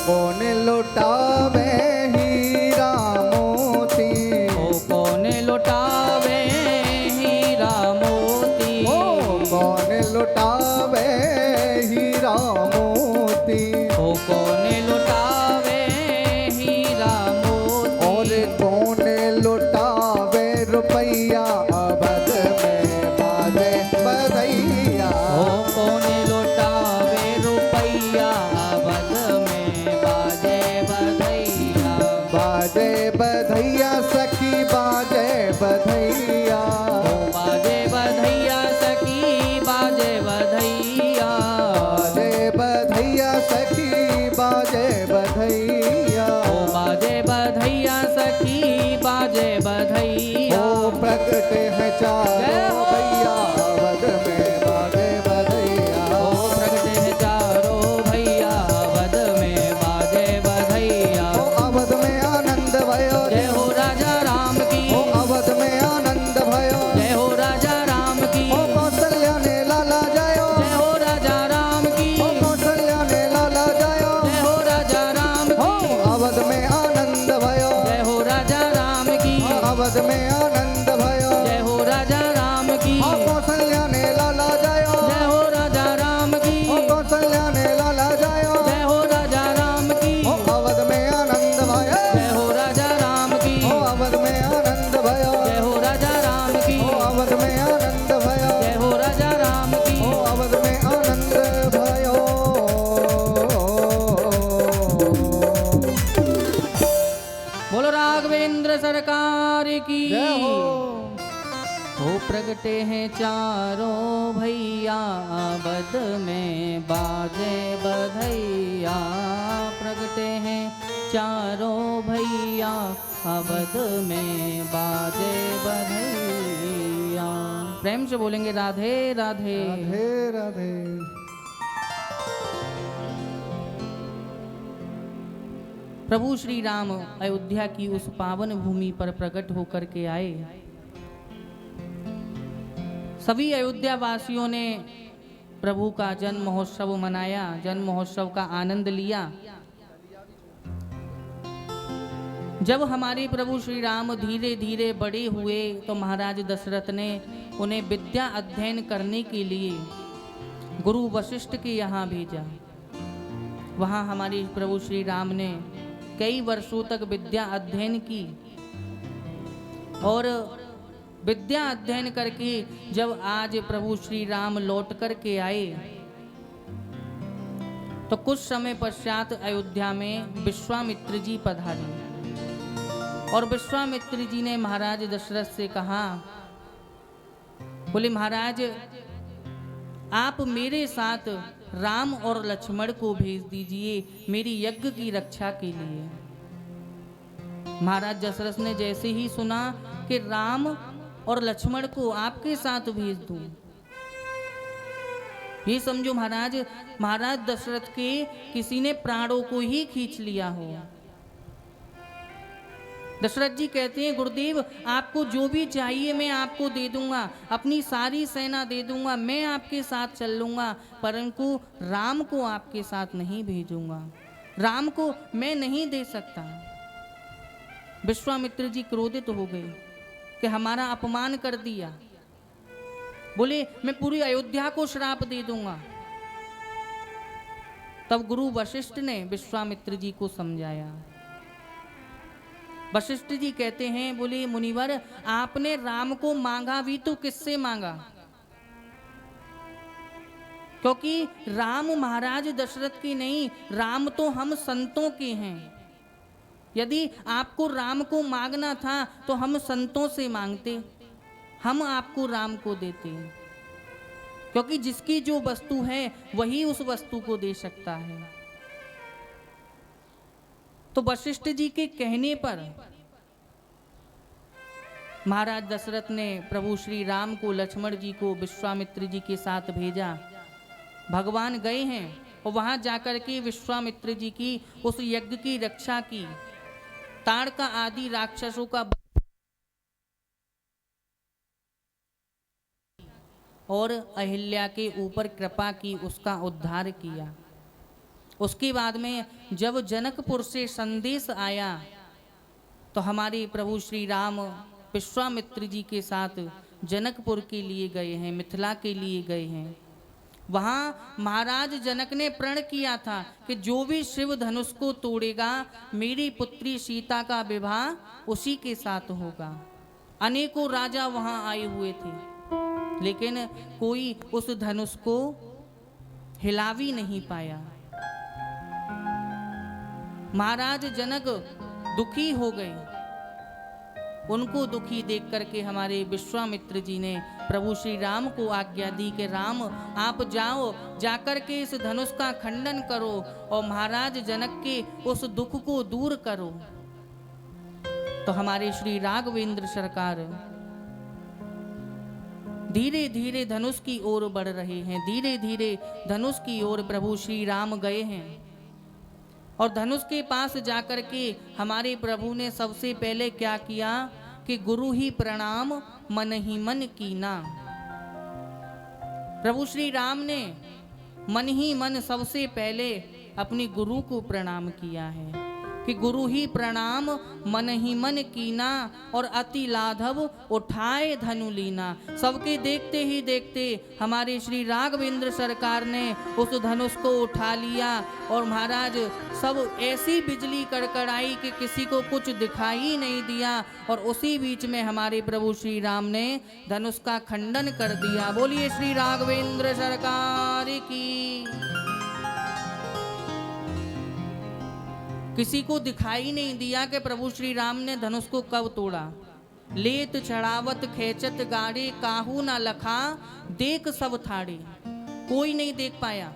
कौन लुटावे हीरा मोती, ओ कौन लुटावे हीरा मोती। कौन लुटावे हीरा मोती। ओ कौन लुटावे हीरा मोती। और कौन लुटावे रुपैया, अवध में बाजे बधैया। ओ कौन लुटावे रुपैया, अवध में बाजे बधैया। बाजे बधैया सखी बाजे बधैया। ओ बाजे बधैया सखी बाजे बधैया। बाजे बधैया सखी बाजे बधैया। ओ बाजे बधैया सखी बाजे बधैया। ओ प्रगटे हैं चारों भैया, अवध में बाजे बधैया। ओ प्रगटे हैं चारों भैया, अवध में बाजे बधैया। ओ अवध में आनंद भयो, जय हो राजा राम की। ओ अवध में आनंद भयो। जय हो राजा राम की। ओ कौशल्या ने लाला जायो। जय हो राजा राम की। ओ कौशल्या ने लाला जायो। जय हो राजा राम ओ की। अवध में आनंद भयो। जय हो राजा राम की। अवध में आनंद भयो। जय हो राजा राम की। ओ कौशल्या ने लाला जायो। जय हो राजा राम की। ओ कौशल्या ने लाला जायो। जय हो राजा राम की। ओ अवध में आनंद भयो। जय हो राजा राम की। ओ अवध में आनंद भयो। जय हो राजा राम की। ओ अवध में आनंद भयो। जय हो राजा राम की। ओ अवध में आनंद भयो। बोलो राघवेंद्र सरकार की। जय हो। हो प्रगटे हैं चारों भैया बद में बाजे बधैया, प्रगटे हैं चारों भैया अवध में बाजे बधैया। प्रेम से बोलेंगे राधे राधे राधे राधे। प्रभु श्री राम अयोध्या की उस पावन भूमि पर प्रकट होकर के आए। सभी अयोध्या वासियों ने प्रभु का जन्म महोत्सव मनाया, जन्म महोत्सव का आनंद लिया। जब हमारे प्रभु श्री राम धीरे धीरे बड़े हुए तो महाराज दशरथ ने उन्हें विद्या अध्ययन करने के लिए गुरु वशिष्ठ के यहाँ भेजा। वहाँ हमारे प्रभु श्री राम ने कई वर्षों तक विद्या अध्ययन की और विद्या अध्ययन करके जब आज प्रभु श्री राम लौट कर के आए तो कुछ समय पश्चात अयोध्या में विश्वामित्र जी पधारे और विश्वामित्र जी ने महाराज दशरथ से कहा, बोले महाराज आप मेरे साथ राम और लक्ष्मण को भेज दीजिए मेरी यज्ञ की रक्षा के लिए। महाराज दशरथ ने जैसे ही सुना कि राम और लक्ष्मण को आपके साथ भेज दूं, ये समझो महाराज दशरथ के किसी ने प्राणों को ही खींच लिया हो। दशरथ जी कहते हैं गुरुदेव आपको जो भी चाहिए मैं आपको दे दूंगा, अपनी सारी सेना दे दूंगा, मैं आपके साथ चल लूंगा, परंतु राम को आपके साथ नहीं भेजूंगा, राम को मैं नहीं दे सकता। विश्वामित्र जी क्रोधित हो गए कि हमारा अपमान कर दिया। बोले मैं पूरी अयोध्या को श्राप दे दूंगा। तब गुरु वशिष्ठ ने विश्वामित्र जी को समझाया। वशिष्ठ जी कहते हैं, बोले मुनिवर आपने राम को मांगा भी तो किससे मांगा? क्योंकि राम महाराज दशरथ की नहीं, राम तो हम संतों के हैं। यदि आपको राम को मांगना था तो हम संतों से मांगते, हम आपको राम को देते, क्योंकि जिसकी जो वस्तु है वही उस वस्तु को दे सकता है। तो वशिष्ठ जी के कहने पर महाराज दशरथ ने प्रभु श्री राम को, लक्ष्मण जी को विश्वामित्र जी के साथ भेजा। भगवान गए हैं और वहां जाकर के विश्वामित्र जी की उस यज्ञ की रक्षा की। ताड़का आदि राक्षसों का और अहिल्या के ऊपर कृपा की, उसका उद्धार किया। उसके बाद में जब जनकपुर से संदेश आया तो हमारे प्रभु श्री राम विश्वामित्र जी के साथ जनकपुर के लिए गए हैं, मिथिला के लिए गए हैं। वहाँ महाराज जनक ने प्रण किया था कि जो भी शिव धनुष को तोड़ेगा मेरी पुत्री सीता का विवाह उसी के साथ होगा। अनेकों राजा वहाँ आए हुए थे, लेकिन कोई उस धनुष को हिला भी नहीं पाया। महाराज जनक दुखी हो गए। उनको दुखी देख करके हमारे विश्वामित्र जी ने प्रभु श्री राम को आज्ञा दी कि राम आप जाओ, जाकर के इस धनुष का खंडन करो और महाराज जनक के उस दुख को दूर करो। तो हमारे श्री राघवेंद्र सरकार धीरे धीरे धनुष की ओर बढ़ रहे हैं। धीरे धीरे धनुष की ओर प्रभु श्री राम गए हैं और धनुष के पास जाकर के हमारे प्रभु ने सबसे पहले क्या किया कि गुरु ही प्रणाम मन ही मन कीना। प्रभु श्री राम ने मन ही मन सबसे पहले अपने गुरु को प्रणाम किया है कि गुरु ही प्रणाम मन ही मन कीना और अति लाघव उठाए धनु लीना। सबके देखते ही देखते हमारे श्री राघवेंद्र सरकार ने उस धनुष को उठा लिया और महाराज सब ऐसी बिजली कड़कड़ाई कि किसी को कुछ दिखाई नहीं दिया और उसी बीच में हमारे प्रभु श्री राम ने धनुष का खंडन कर दिया। बोलिए श्री राघवेंद्र सरकार की। किसी को दिखाई नहीं दिया कि प्रभु श्री राम ने धनुष को कब तोड़ा। लेत चढ़ावत खेचत गाड़े, काहू ना लखा देख सब थाड़े। कोई नहीं देख पाया।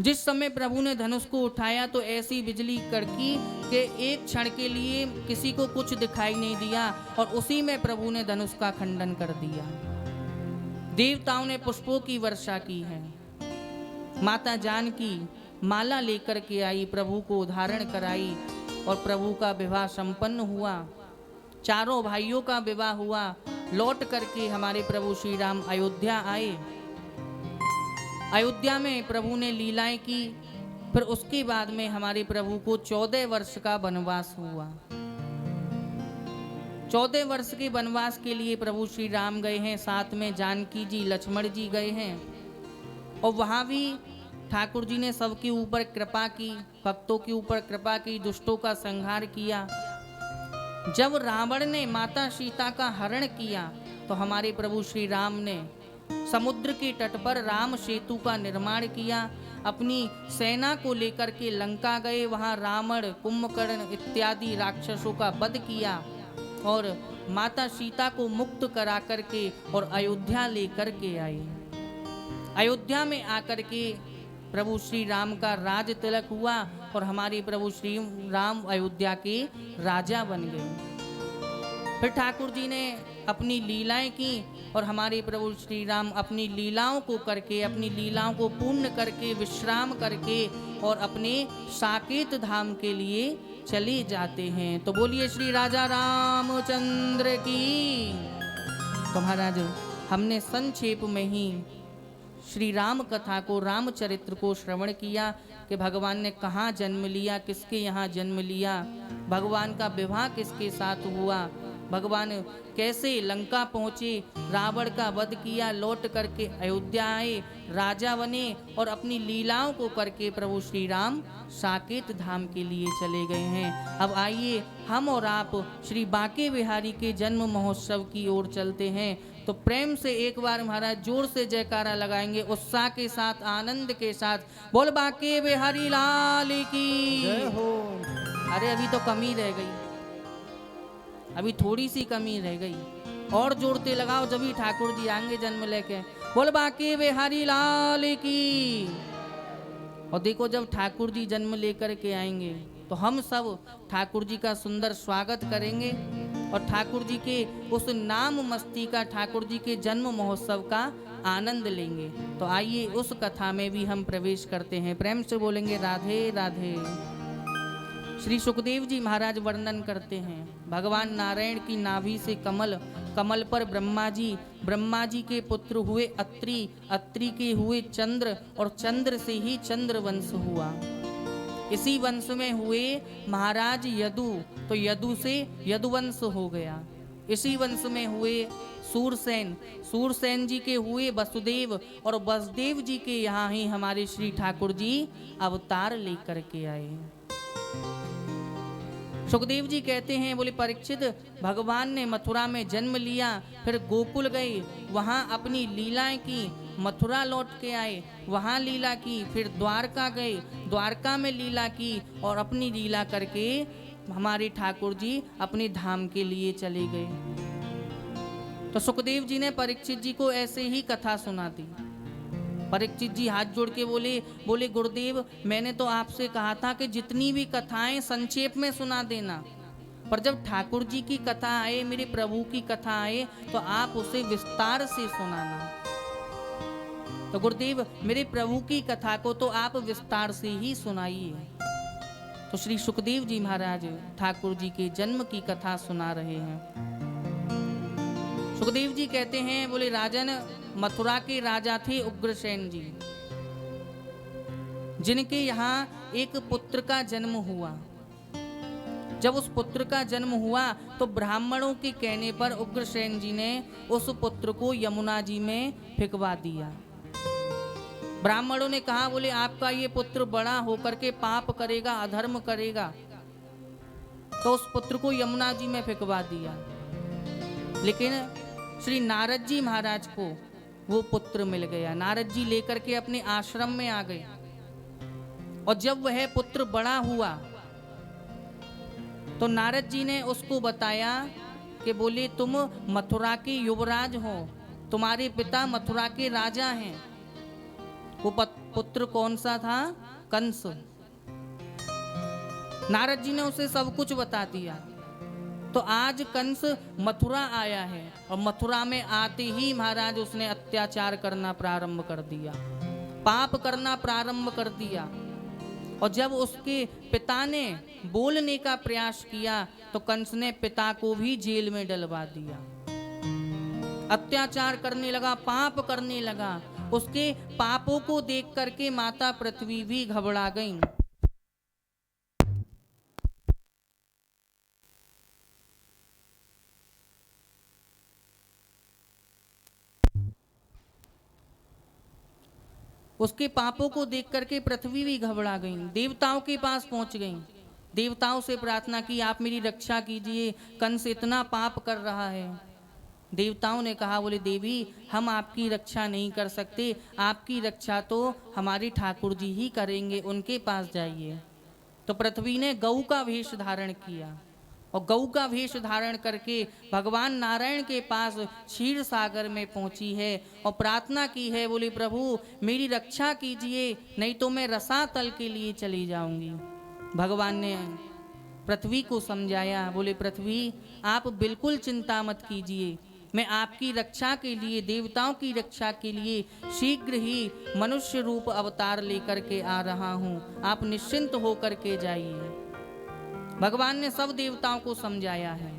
जिस समय प्रभु ने धनुष को उठाया तो ऐसी बिजली कड़की कि एक क्षण के लिए किसी को कुछ दिखाई नहीं दिया, और उसी में प्रभु ने धनुष का खंडन कर दिया। देवताओं ने पुष्पों की वर्षा की है। माता जानकी माला लेकर के आई, प्रभु को धारण कराई, और प्रभु का विवाह संपन्न हुआ। चारों भाइयों का विवाह हुआ। लौट करके हमारे प्रभु श्री राम अयोध्या आए। अयोध्या में प्रभु ने लीलाएं की। फिर उसके बाद में हमारे प्रभु को 14 वर्ष का वनवास हुआ। 14 वर्ष के वनवास के लिए प्रभु श्री राम गए हैं, साथ में जानकी जी लक्ष्मण जी गए हैं, और वहां भी ठाकुर जी ने सबके ऊपर कृपा की, भक्तों के ऊपर कृपा की, दुष्टों का संहार किया। जब रावण ने माता सीता का हरण किया तो हमारे प्रभु श्री राम ने समुद्र के तट पर राम सेतु का निर्माण किया। अपनी सेना को लेकर के लंका गए, वहां रावण, कुंभकर्ण इत्यादि राक्षसों का वध किया, और माता सीता को मुक्त करा करके और अयोध्या लेकर के आए। अयोध्या में आकर के प्रभु श्री राम का राज तिलक हुआ, और हमारे प्रभु श्री राम अयोध्या के राजा बन गए। फिर ठाकुर जी ने अपनी लीलाएं की, और हमारे प्रभु श्री राम अपनी लीलाओं को करके, अपनी लीलाओं को पूर्ण करके, विश्राम करके और अपने साकेत धाम के लिए चले जाते हैं। तो बोलिए श्री राजा रामचंद्र की। तो महाराज हमने संक्षेप में ही श्री राम कथा को, रामचरित्र को श्रवण किया कि भगवान ने कहाँ जन्म लिया, किसके यहाँ जन्म लिया, भगवान का विवाह किसके साथ हुआ, भगवान कैसे लंका पहुँचे, रावण का वध किया, लौट करके अयोध्या आए, राजा बने, और अपनी लीलाओं को करके प्रभु श्री राम साकेत धाम के लिए चले गए हैं। अब आइए हम और आप श्री बांके बिहारी के जन्म महोत्सव की ओर चलते हैं। तो प्रेम से एक बार महाराज जोर से जयकारा लगाएंगे, उत्साह के साथ, आनंद के साथ। बोल बांके बिहारी लाल की जय हो। अरे अभी तो कमी रह गई, अभी थोड़ी सी कमी रह गई, और जोड़ते लगाओ जब भी ठाकुर जी आएंगे जन्म लेके। बोल बांके बिहारी लाल की। और देखो जब ठाकुर जी जन्म लेकर के आएंगे तो हम सब ठाकुर जी का सुंदर स्वागत करेंगे, और ठाकुर जी के उस नाम मस्ती का, ठाकुर जी के जन्म महोत्सव का आनंद लेंगे। तो आइए उस कथा में भी हम प्रवेश करते हैं। प्रेम से बोलेंगे राधे राधे। श्री सुखदेव जी महाराज वर्णन करते हैं, भगवान नारायण की नाभि से कमल, कमल पर ब्रह्मा जी के पुत्र हुए अत्रि, अत्रि के हुए चंद्र, और चंद्र से ही चंद्र वंश हुआ। इसी वंश में हुए महाराज यदु, तो यदु से यदुवंश हो गया। इसी वंश में हुए सूरसेन, सूरसेन जी के हुए वसुदेव, और वसुदेव जी के यहाँ ही हमारे श्री ठाकुर जी अवतार लेकर के आए। सुखदेव जी कहते हैं, बोले परीक्षित, भगवान ने मथुरा में जन्म लिया, फिर गोकुल गए, वहाँ अपनी लीलाएं की, मथुरा लौट के आए, वहाँ लीला की, फिर द्वारका गए, द्वारका में लीला की, और अपनी लीला करके हमारे ठाकुर जी अपने धाम के लिए चले गए। तो सुखदेव जी ने परीक्षित जी को ऐसे ही कथा सुना दी। परीक्षित जी हाथ जोड़ के बोले गुरुदेव, मैंने तो आपसे कहा था कि जितनी भी कथाएं संक्षेप में सुना देना, पर जब ठाकुर जी की कथा आए, मेरे प्रभु की कथा आए, तो आप उसे विस्तार से सुनाना। तो गुरुदेव, मेरे प्रभु की कथा को तो आप विस्तार से ही सुनाइए। तो श्री सुखदेव जी महाराज ठाकुर जी के जन्म की कथा सुना रहे हैं। सुखदेव जी कहते हैं, बोले राजन, मथुरा के राजा थे उग्रसेन जी, जिनके यहाँ एक पुत्र का जन्म हुआ। जब उस पुत्र का जन्म हुआ तो ब्राह्मणों के कहने पर उग्रसेन जी ने उस पुत्र को यमुना जी में फेंकवा दिया। ब्राह्मणों ने कहा, बोले आपका ये पुत्र बड़ा होकर के पाप करेगा, अधर्म करेगा, तो उस पुत्र को यमुना जी में फेंकवा दिया। लेकिन श्री नारद जी महाराज को वो पुत्र मिल गया। नारद जी लेकर के अपने आश्रम में आ गए, और जब वह पुत्र बड़ा हुआ तो नारद जी ने उसको बताया कि बोले तुम मथुरा के युवराज हो, तुम्हारे पिता मथुरा के राजा हैं। वो पुत्र कौन सा था? कंस। नारद जी ने उसे सब कुछ बता दिया। तो आज कंस मथुरा आया है और मथुरा में आते ही महाराज उसने अत्याचार करना प्रारंभ कर दिया, पाप करना प्रारंभ कर दिया। और जब उसके पिता ने बोलने का प्रयास किया तो कंस ने पिता को भी जेल में डलवा दिया। अत्याचार करने लगा, पाप करने लगा। उसके पापों को देख करके माता पृथ्वी भी घबरा गई। उसके पापों को देख करके पृथ्वी भी घबरा गई, देवताओं के पास पहुंच गई, देवताओं से प्रार्थना की आप मेरी रक्षा कीजिए, कंस इतना पाप कर रहा है। देवताओं ने कहा, बोले देवी हम आपकी रक्षा नहीं कर सकते, आपकी रक्षा तो हमारे ठाकुर जी ही करेंगे, उनके पास जाइए। तो पृथ्वी ने गऊ का वेश धारण किया और गऊ का वेश धारण करके भगवान नारायण के पास क्षीर सागर में पहुंची है और प्रार्थना की है, बोली प्रभु मेरी रक्षा कीजिए, नहीं तो मैं रसातल के लिए चली जाऊंगी। भगवान ने पृथ्वी को समझाया, बोले पृथ्वी आप बिल्कुल चिंता मत कीजिए, मैं आपकी रक्षा के लिए, देवताओं की रक्षा के लिए शीघ्र ही मनुष्य रूप अवतार लेकर के आ रहा हूँ, आप निश्चिंत होकर के जाइए। भगवान ने सब देवताओं को समझाया है,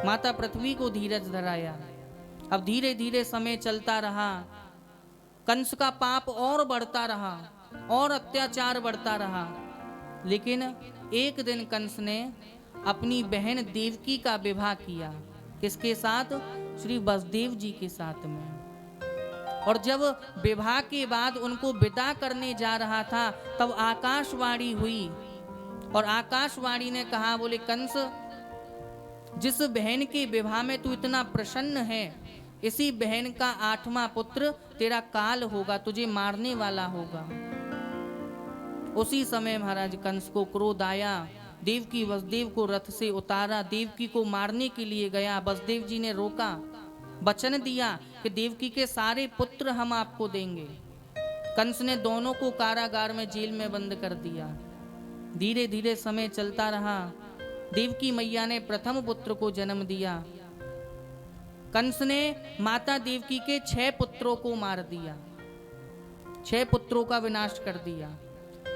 माता पृथ्वी को धीरज धराया। अब धीरे धीरे समय चलता रहा, कंस का पाप और बढ़ता रहा और अत्याचार बढ़ता रहा। लेकिन एक दिन कंस ने अपनी बहन देवकी का विवाह किया। किसके साथ? श्री वसुदेव जी के साथ में। और जब विवाह के बाद उनको विदा करने जा रहा था तब आकाशवाणी हुई और आकाशवाणी ने कहा, बोले कंस जिस बहन के विवाह में तू इतना प्रसन्न है, इसी बहन का 8वां पुत्र तेरा काल होगा, तुझे मारने वाला होगा। उसी समय महाराज कंस को क्रोध आया, देवकी वसुदेव को रथ से उतारा, देवकी को मारने के लिए गया। वसुदेव जी ने रोका, वचन दिया कि देवकी के सारे पुत्र हम आपको देंगे। कंस ने दोनों को कारागार में जेल में बंद कर दिया। धीरे धीरे समय चलता रहा, देवकी मैया ने प्रथम पुत्र को जन्म दिया। कंस ने माता देवकी के 6 पुत्रों को मार दिया, 6 पुत्रों का विनाश कर दिया।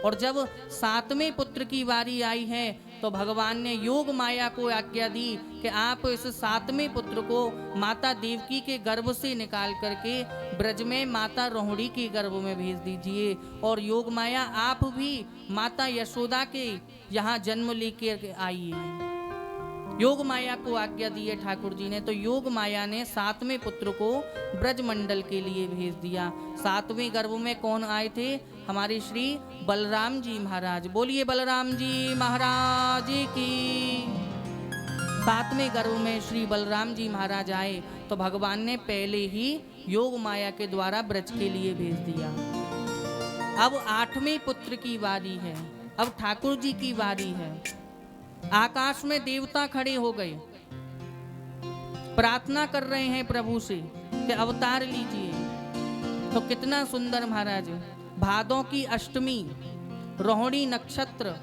और जब 7वें पुत्र की बारी आई है तो भगवान ने योग माया को आज्ञा दी कि आप इस 7वें पुत्र को माता देवकी के गर्भ से निकाल करके ब्रज में माता रोहिणी के गर्भ में भेज दीजिए। और योग माया आप भी माता यशोदा के यहाँ जन्म लेकर आइए। योग माया को आज्ञा दी है ठाकुर जी ने। तो योग माया ने 7वें पुत्र को ब्रज मंडल के लिए भेज दिया। 7वें गर्भ में कौन आए थे? हमारे श्री बलराम जी महाराज। बोलिए बलराम जी महाराज की। 7वें गर्भ में श्री बलराम जी महाराज आए तो भगवान ने पहले ही योग माया के द्वारा ब्रज के लिए भेज दिया। अब 8वें पुत्र की बारी है, अब ठाकुर जी की बारी है। आकाश में देवता खड़े हो गए, प्रार्थना कर रहे हैं प्रभु से कि अवतार लीजिए। तो कितना सुंदर महाराज, भादों की अष्टमी, रोहिणी नक्षत्र,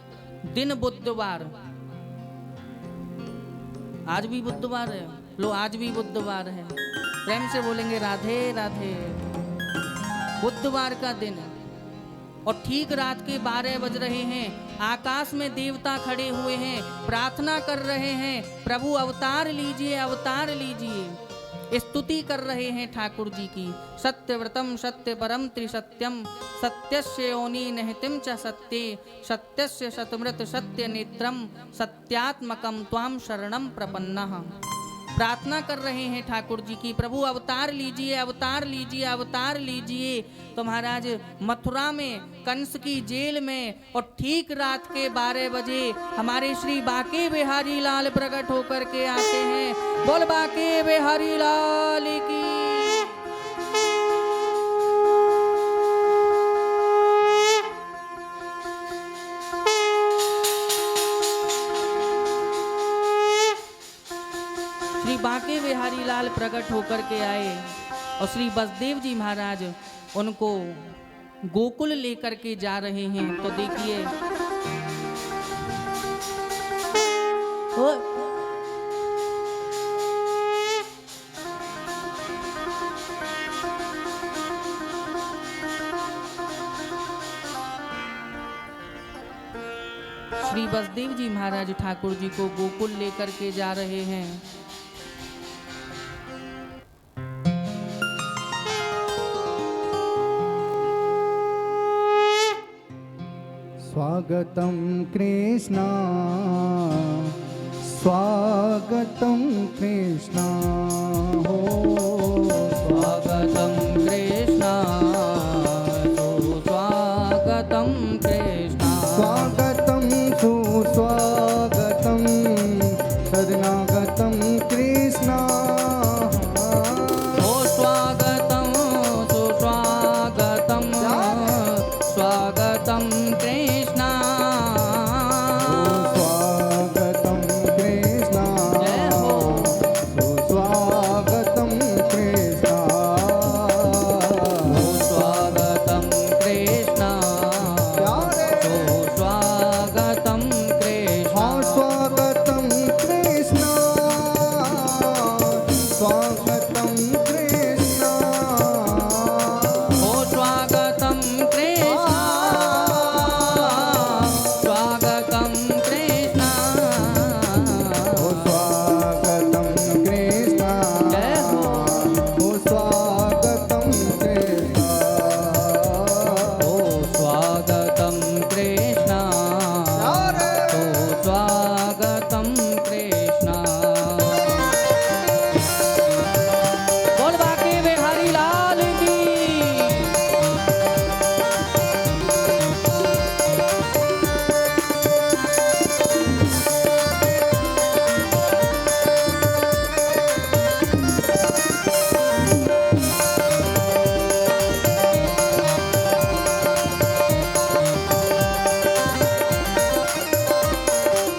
दिन बुधवार। आज भी बुधवार है, लो आज भी बुधवार है। प्रेम से बोलेंगे राधे राधे। बुधवार का दिन और ठीक रात के 12 बज रहे हैं। आकाश में देवता खड़े हुए हैं, प्रार्थना कर रहे हैं, प्रभु अवतार लीजिए, अवतार लीजिए। स्तुति कर रहे हैं ठाकुर जी की। सत्यव्रतम सत्य परम त्रिसत्यम, सत्यस्य योनि निहितम च सत्ये, सत्यस्य शतमृत सत्य नेत्रम, सत्यात्मकम त्वाम शरणम प्रपन्नः। प्रार्थना कर रहे हैं ठाकुर जी की, प्रभु अवतार लीजिए, अवतार लीजिए, अवतार लीजिए। तो महाराज मथुरा में कंस की जेल में और ठीक रात के 12 बजे हमारे श्री बाके बिहारी लाल प्रकट होकर के आते हैं। बोल बाके बिहारी लाल की। श्री बांके बिहारी लाल प्रकट होकर के आए और श्री बसदेव जी महाराज उनको गोकुल लेकर के जा रहे हैं। तो देखिए श्री बसदेव जी महाराज ठाकुर जी को गोकुल लेकर के जा रहे हैं। स्वागतम कृष्णा स्वागतम कृष्णा हो स्वागतम कृष्णा सुस्वागतम कृष्णा स्वागतम सुस्वागतम शरणागतम कृष्णा ओ स्वागतम सुस्वागतम स्वागतम कृष्णा स्वागतम कृष्णा जय हो सुस्वागतम कृष्णा स्वागतम कृष्णा स्वागतम कृष्णा हाँ स्वागतम कृष्णा स्वागतम कृष्णा ओ स्वागतम कृष्णा स्वागतम कृष्णा ओ स्वागतम कृष्णा जय हो ओ स्वागतम कृष्णा ओ स्वागतम कृष्णा ओ स्वागतम कृष्णा। बोल बांके बिहारी लाल की।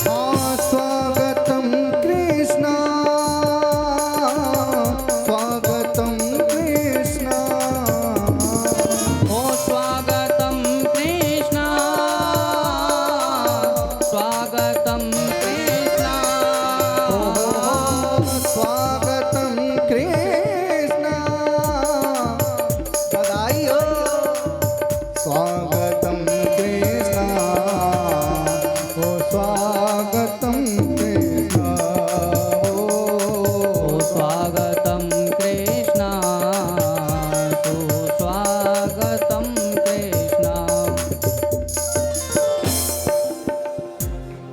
हाँ स्वागतम कृष्णा स्वागतम कृष्णा ओ स्वागतम कृष्णा स्वागतम कृष्णा स्वागतम कृष्णा बधाई हो स्वागतम कृष्णा ओ स्वागतम कृष्णा ओ स्वागतम कृष्णा सुस्वागतम कृष्णा।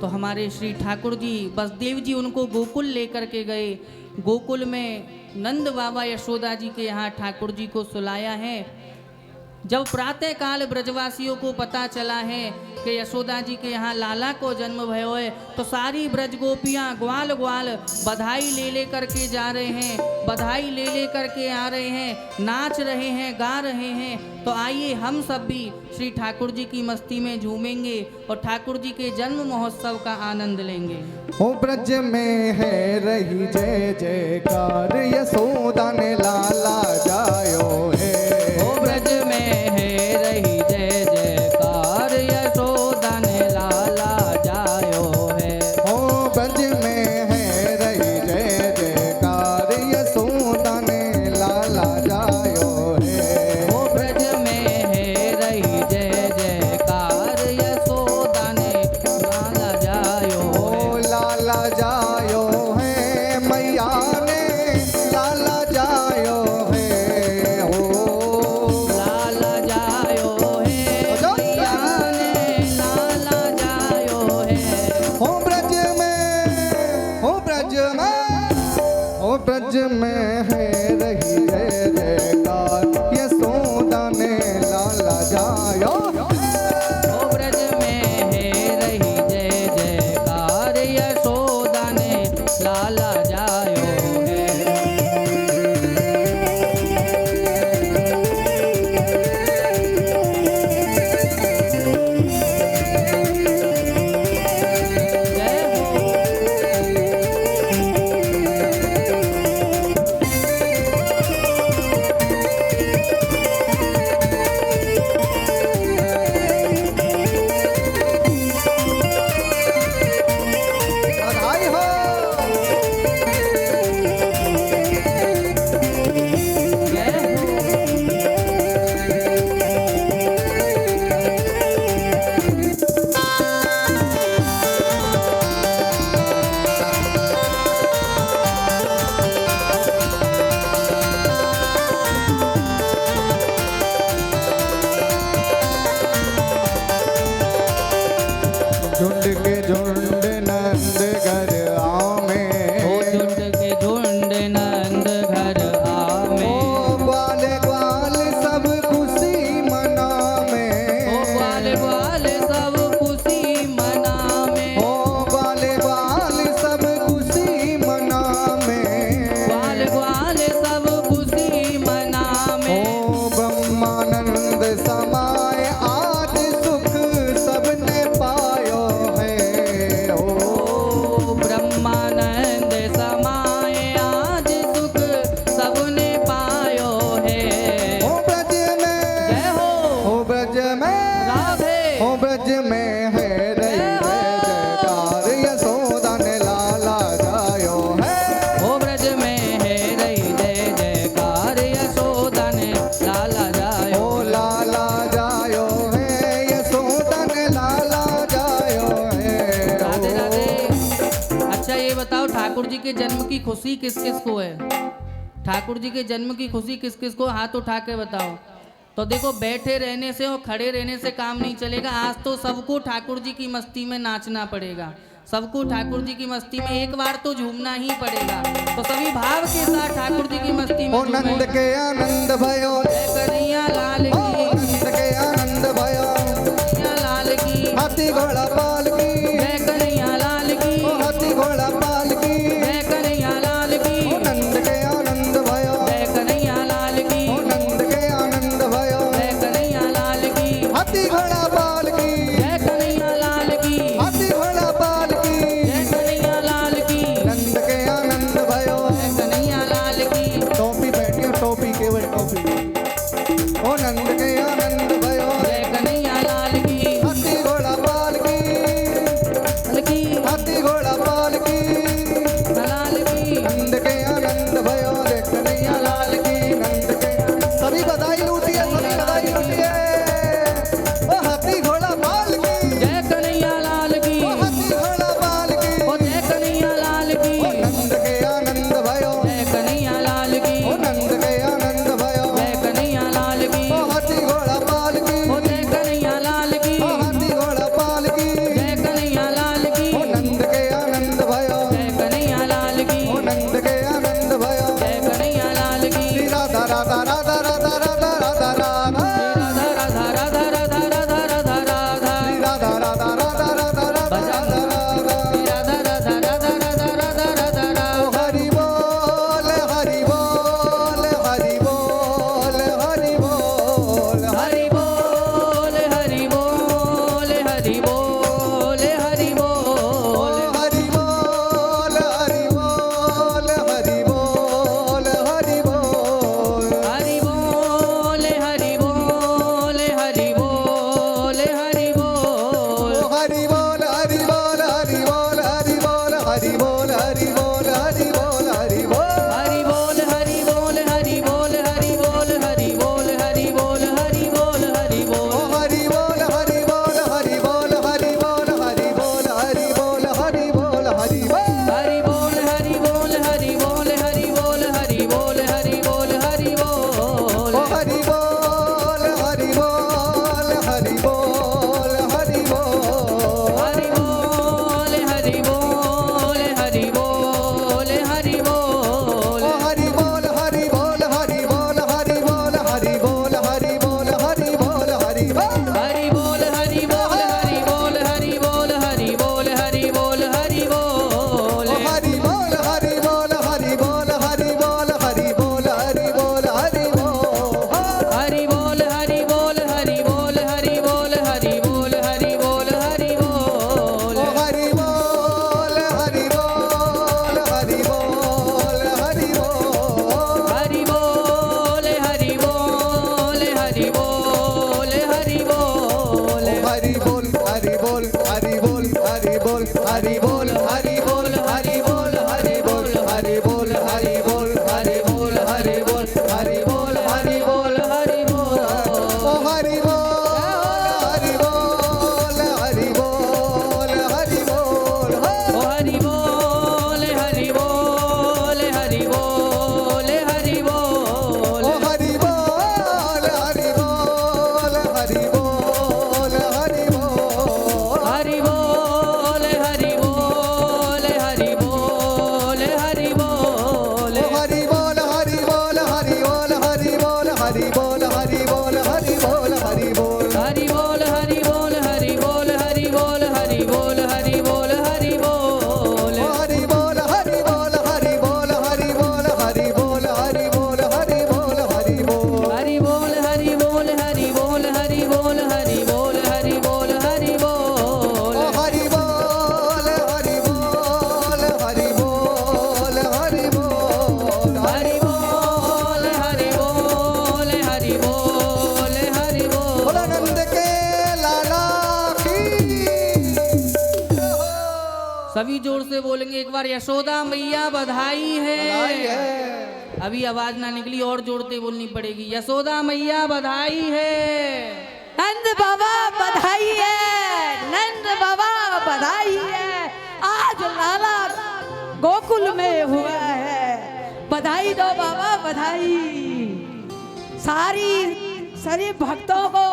तो हमारे श्री ठाकुर जी बसदेव जी उनको गोकुल लेकर के गए। गोकुल में नंद बाबा यशोदा जी के यहाँ ठाकुर जी को सुलाया है। जब प्रातः काल ब्रजवासियों को पता चला है कि यशोदा जी के यहाँ लाला को जन्म भयो है, तो सारी ब्रज गोपियाँ ग्वाल ग्वाल बधाई ले करके जा रहे हैं, बधाई ले करके आ रहे हैं, नाच रहे हैं, गा रहे हैं। तो आइए हम सब भी श्री ठाकुर जी की मस्ती में झूमेंगे और ठाकुर जी के जन्म महोत्सव का आनंद लेंगे। ओ ब्रज में है रही जय जयकार यशोदा ने लाला जायो है ओ ब्रज में है रही जय जयकार यशोदा ने लाला जायो है। ओ ब्रज में है रही जय जयकार यशोदा ने लाला जायो है ओ ब्रज में है रही जय जयकार यशोदा ने लाला जायो ओ है। लाला जायो है मैया ने लाला जायो है ओ लाला जायो है मैया ने लाला जायो है। ओ ब्रज में ओ ब्रज में ओ ब्रज में है रही जय जयकार यशोदा ने लाला जायो ओ ब्रज में है रही जय जयकार यशोदा ने लाला जायो है। जय हो ये बताओ ठाकुर जी के जन्म की खुशी किस किस को है? ठाकुर जी के जन्म की खुशी किस किस को, हाथ उठा के बताओ। तो देखो बैठे रहने से और खड़े रहने से काम नहीं चलेगा। आज तो सबको ठाकुर जी की मस्ती में नाचना पड़ेगा, सबको ठाकुर जी की मस्ती में एक बार तो झूमना ही पड़ेगा। तो सभी भाव के साथ ठाकुर जी की मस्ती में ओ नंद के आनंद भयो, जय कन्हैया लाल ओ की, नंद के आनंद भयो, कन्हैया लाल की, हाथी घोड़ा पाल की, जय कन्हैया लाल की, ओ हाथी घोड़ा पाल की, जय कन्हैया लाल की, ओ नंद के आनंद भयो, जय कन्हैया लाल की, ओ नंद के आनंद भयो, जय कन्हैया लाल की, हाथी घोड़ा पाल की, जय कन्हैया लाल की, हाथी घोड़ा पाल की, जय कन्हैया लाल की, नंद के आनंद भयो। जय कन्हैया लाल की, टोपी बैठी टोपी केवल टोपी, ओ नंद के आनंद भयो, जय कन्हैया लाल की, हाथी घोड़ा पाल की, लाल की, हाथी घोड़ा पाल की, लाल की, नंद के आनंद भयो, रे कन्हैया लाल की, नंद के। सभी बधाई लूटिए, सभी बधाई लूटिए। ओ हाथी घोड़ा पाल की, जय कन्हैया लाल की, ओ हाथी घोड़ा पाल की, ओ जय कन्हैया लाल की, ओ नंद के आनंद भयो, जय कन्हैया लाल की, ओ नंद के आनंद भयो, जय कन्हैया लाल की, ओ हाथी घोड़ा पाल की, ओ जय कन्हैया लाल की, ओ हाथी घोड़ा पाल की, जय कन्हैया लाल की, ओ नंद के आनंद भयो, जय कन्हैया लाल की, ओ नंद के आनंद भयो। जय कन्हैया लाल की, श्री राधा राधा राधा राधा राधा राधा राधा, राधा राधा राधा राधा राधा राधा श्री राधा राधा राधा राधा राधा राधा राधा। राधा राधा राधा राधा राधा राधा ओ हरि बोल हरि बोल हरि बोल हरि बोल, हरि बोल हरि बोल हरि बोल हरि ओ बोल हरि बोल हरि बोल हरि बोल हरि बोल, हरि बोल हरि बोल हरि बोल हरि बोल ओ हरि बोल हरि बोल हरि बोल हरि बोल हरि बोल हरि बोल हरि बोल हरि बोल, हरि बोल हरि बोल हरि बोल हरि बोल हरि बोल हरि बोल हरि बोल हरि ओ बोल हरि बोल हरि बोल हरि बोल हरि बोल हरि बोल हरि बोल हरि बोल हरि बोल, हरि बोल हरि बोल हरि बोल हरि बोल हरि बोल हरि बोल हरि बोल ओ हरि बोल हरि बोल हरि बोल हरि बोल, हरि बोल हरि बोल हरि बोल हरि बोल ओ हरि बोल हरि बोल हरि बोल हरि बोल हरि बोल हरि बोल हरि बोल हरि बोल, हरि बोल हरि बोल हरि बोल हरि बोल हरि बोल हरि बोल हरि बोल ओ हरि बोल हरि बोल हरि बोल हरि बोल हरि बोल हरि बोल हरि बोल, हरि बोल हरि बोल हरि बोल हरि बोल हरि बोल हरि बोल हरि बोल ओ हरि बोल हरि बोल हरि बोल हरि बोल, हरि बोल हरि बोल हरि बोल हरि बोल हरि बोल हरि बोल हरि बोल हरि बोल हरि बोल हरि बोल हरि बोल हरि बोल हरि बोल हरि बोल हरि बोल हरि बोल हरि बोल हरि बोल हरि बोल, ओ हरि बोल हरि बोल हरि बोल हरि बोल, ओ हरि बोल हरि बोल हरि बोल हरि बोल ओ हरि बोल हरि बोल हरि बोल हरि बोल, हरि बोल हरि बोल हरि बोल हरि बोल ओ हरि बोल हरि बोल हरि बोल हरि बोल हरि बोल हरि बोल हरि बोल हरि बोल, हरि बोल हरि बोल हरि बोल हरि बोल हरि बोल हरि बोल हरि बोल ओ हरि बोल हरि बोल हरि बोल हरि बोल हरि बोल हरि बोल हरि बोल हरि बोल, हरि बोल हरि बोल हरि बोल हरि बोल हरि बोल हरि बोल हरि बोल ओ हरि बोल हरि बोल हरि बोल हरि बोल, हरि बोल हरि बोल हरि बोल हरि बोल बोलो नंद के लाला की। सभी जोर से बोलेंगे एक बार यशोदा मैया बधाई है। अभी आवाज ना निकली और जोड़ते बोलनी पड़ेगी। यशोदा मैया बधाई है। नंद बाबा बधाई है, नंद बाबा बधाई है। आज लाला गोकुल में हुआ है। बधाई दो बाबा, बधाई। सभी भक्तों को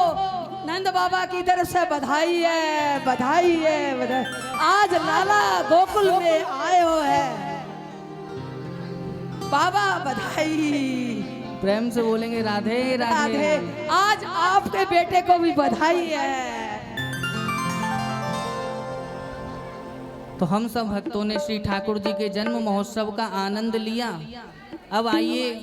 नंद बाबा की तरफ से बधाई है, बधाई है, बधाई। आज लाला गोकुल में आए हो है बाबा, बधाई। प्रेम से बोलेंगे राधे राधे। राधे। आज आपके बेटे को भी बधाई है। तो हम सब भक्तों ने श्री ठाकुर जी के जन्म महोत्सव का आनंद लिया। अब आइए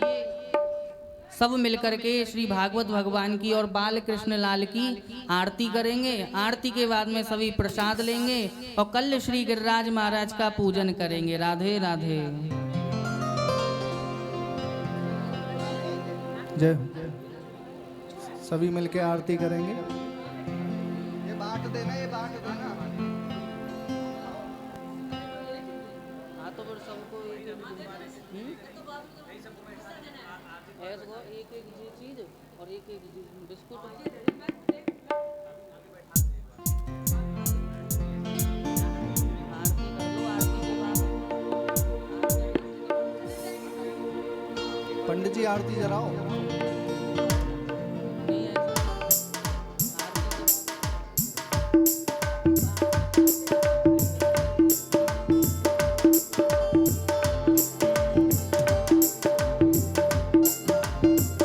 सब मिलकर के श्री भागवत भगवान की और बाल कृष्ण लाल की आरती करेंगे। आरती के बाद में सभी प्रसाद लेंगे और कल श्री गिरिराज महाराज का पूजन करेंगे। राधे राधे। जय हो। सभी मिलके आरती करेंगे। ये बांट देना, ये बांट देना। हाँ तो फिर सबको एक एक चीज और एक एक बिस्कुट। पंडित जी आरती जराओ।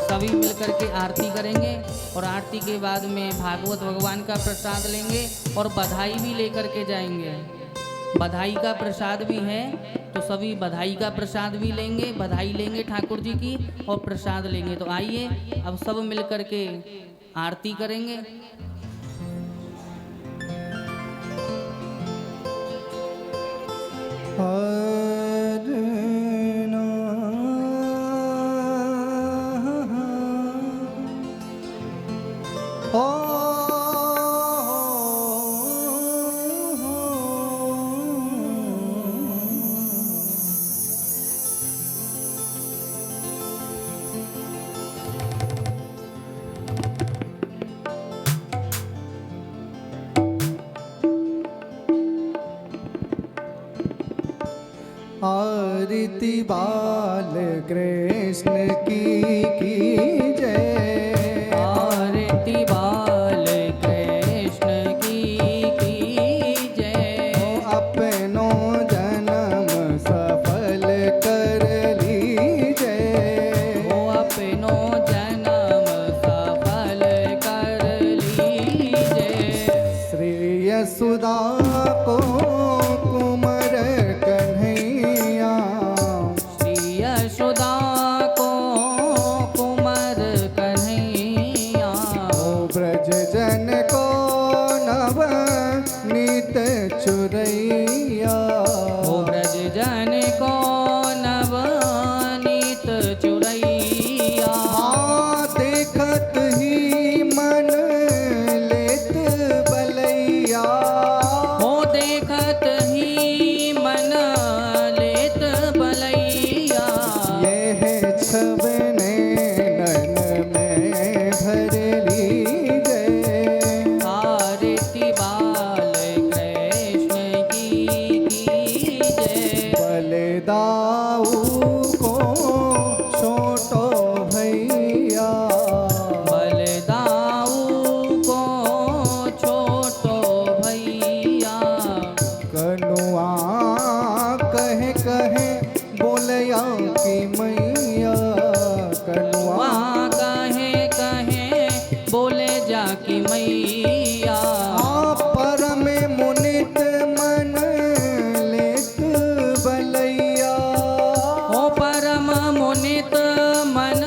सभी मिलकर के आरती करेंगे और आरती के बाद में भागवत भगवान का प्रसाद लेंगे और बधाई भी लेकर के जाएंगे। बधाई का प्रसाद भी है तो सभी बधाई का प्रसाद भी लेंगे, बधाई लेंगे ठाकुर जी की और प्रसाद लेंगे। तो आइए अब सब मिलकर के आरती करेंगे। आरती बाल कृष्ण की जय। आरती बाल कृष्ण की जय। अपनों जन्म सफल कर लीजिए। वो अपनों जन्म सफल कर लीजिए। श्री यशोदा को कुंवर कन्हैया। श्री यशोदा को कुंवर कन्हैया। ओ ब्रज जन को नव नीत चुरैया। वो ब्रज जन को नवनीत चुरैया। हाँ देखत ही मन लेत बलैया। हो देखत ही मन लेत बलैया। यह छब नैनन में भर लीजिए। आरती बाल कृष्ण की जय। बलदाऊ को छोटो भैया। बलदाऊ को छोटो भैया। कनुआ कहे कहे बोलया की मैया। कनुआ वहाँ कहे कहे बोले जाकी मैया। परम मुनित मन लेत बलैया। ओ परम मुनित मन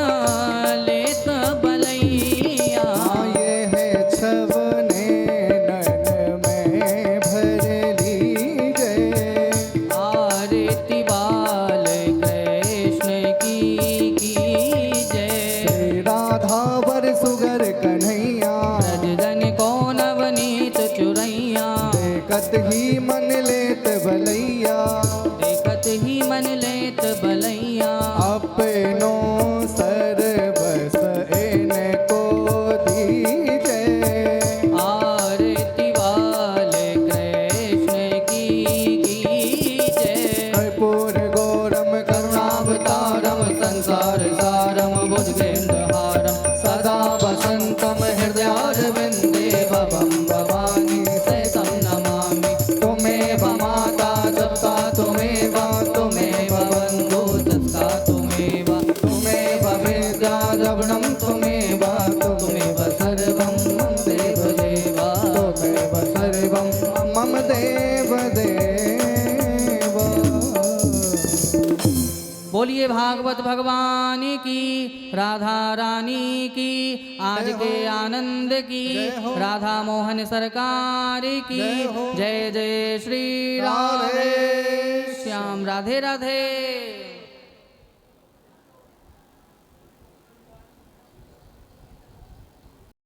लेत बलैया। ये है छब नैनन में भर लीजिए। आरती बाल कृष्ण की जय। श्री राधा वर सुगर कन्हैया। ब्रजजन को नवनीत चुरैया। देखत ही मन लेत भलैया। देखत ही मन लेत बलैया। अपनो सर्वस इनको दीजिए। आरती बाल कृष्ण की जय। कर्पूर बोलिए भागवत भगवान की, राधा रानी की, आज के आनंद की, राधा मोहन सरकार की जय जय श्री राधे श्याम। राधे राधे।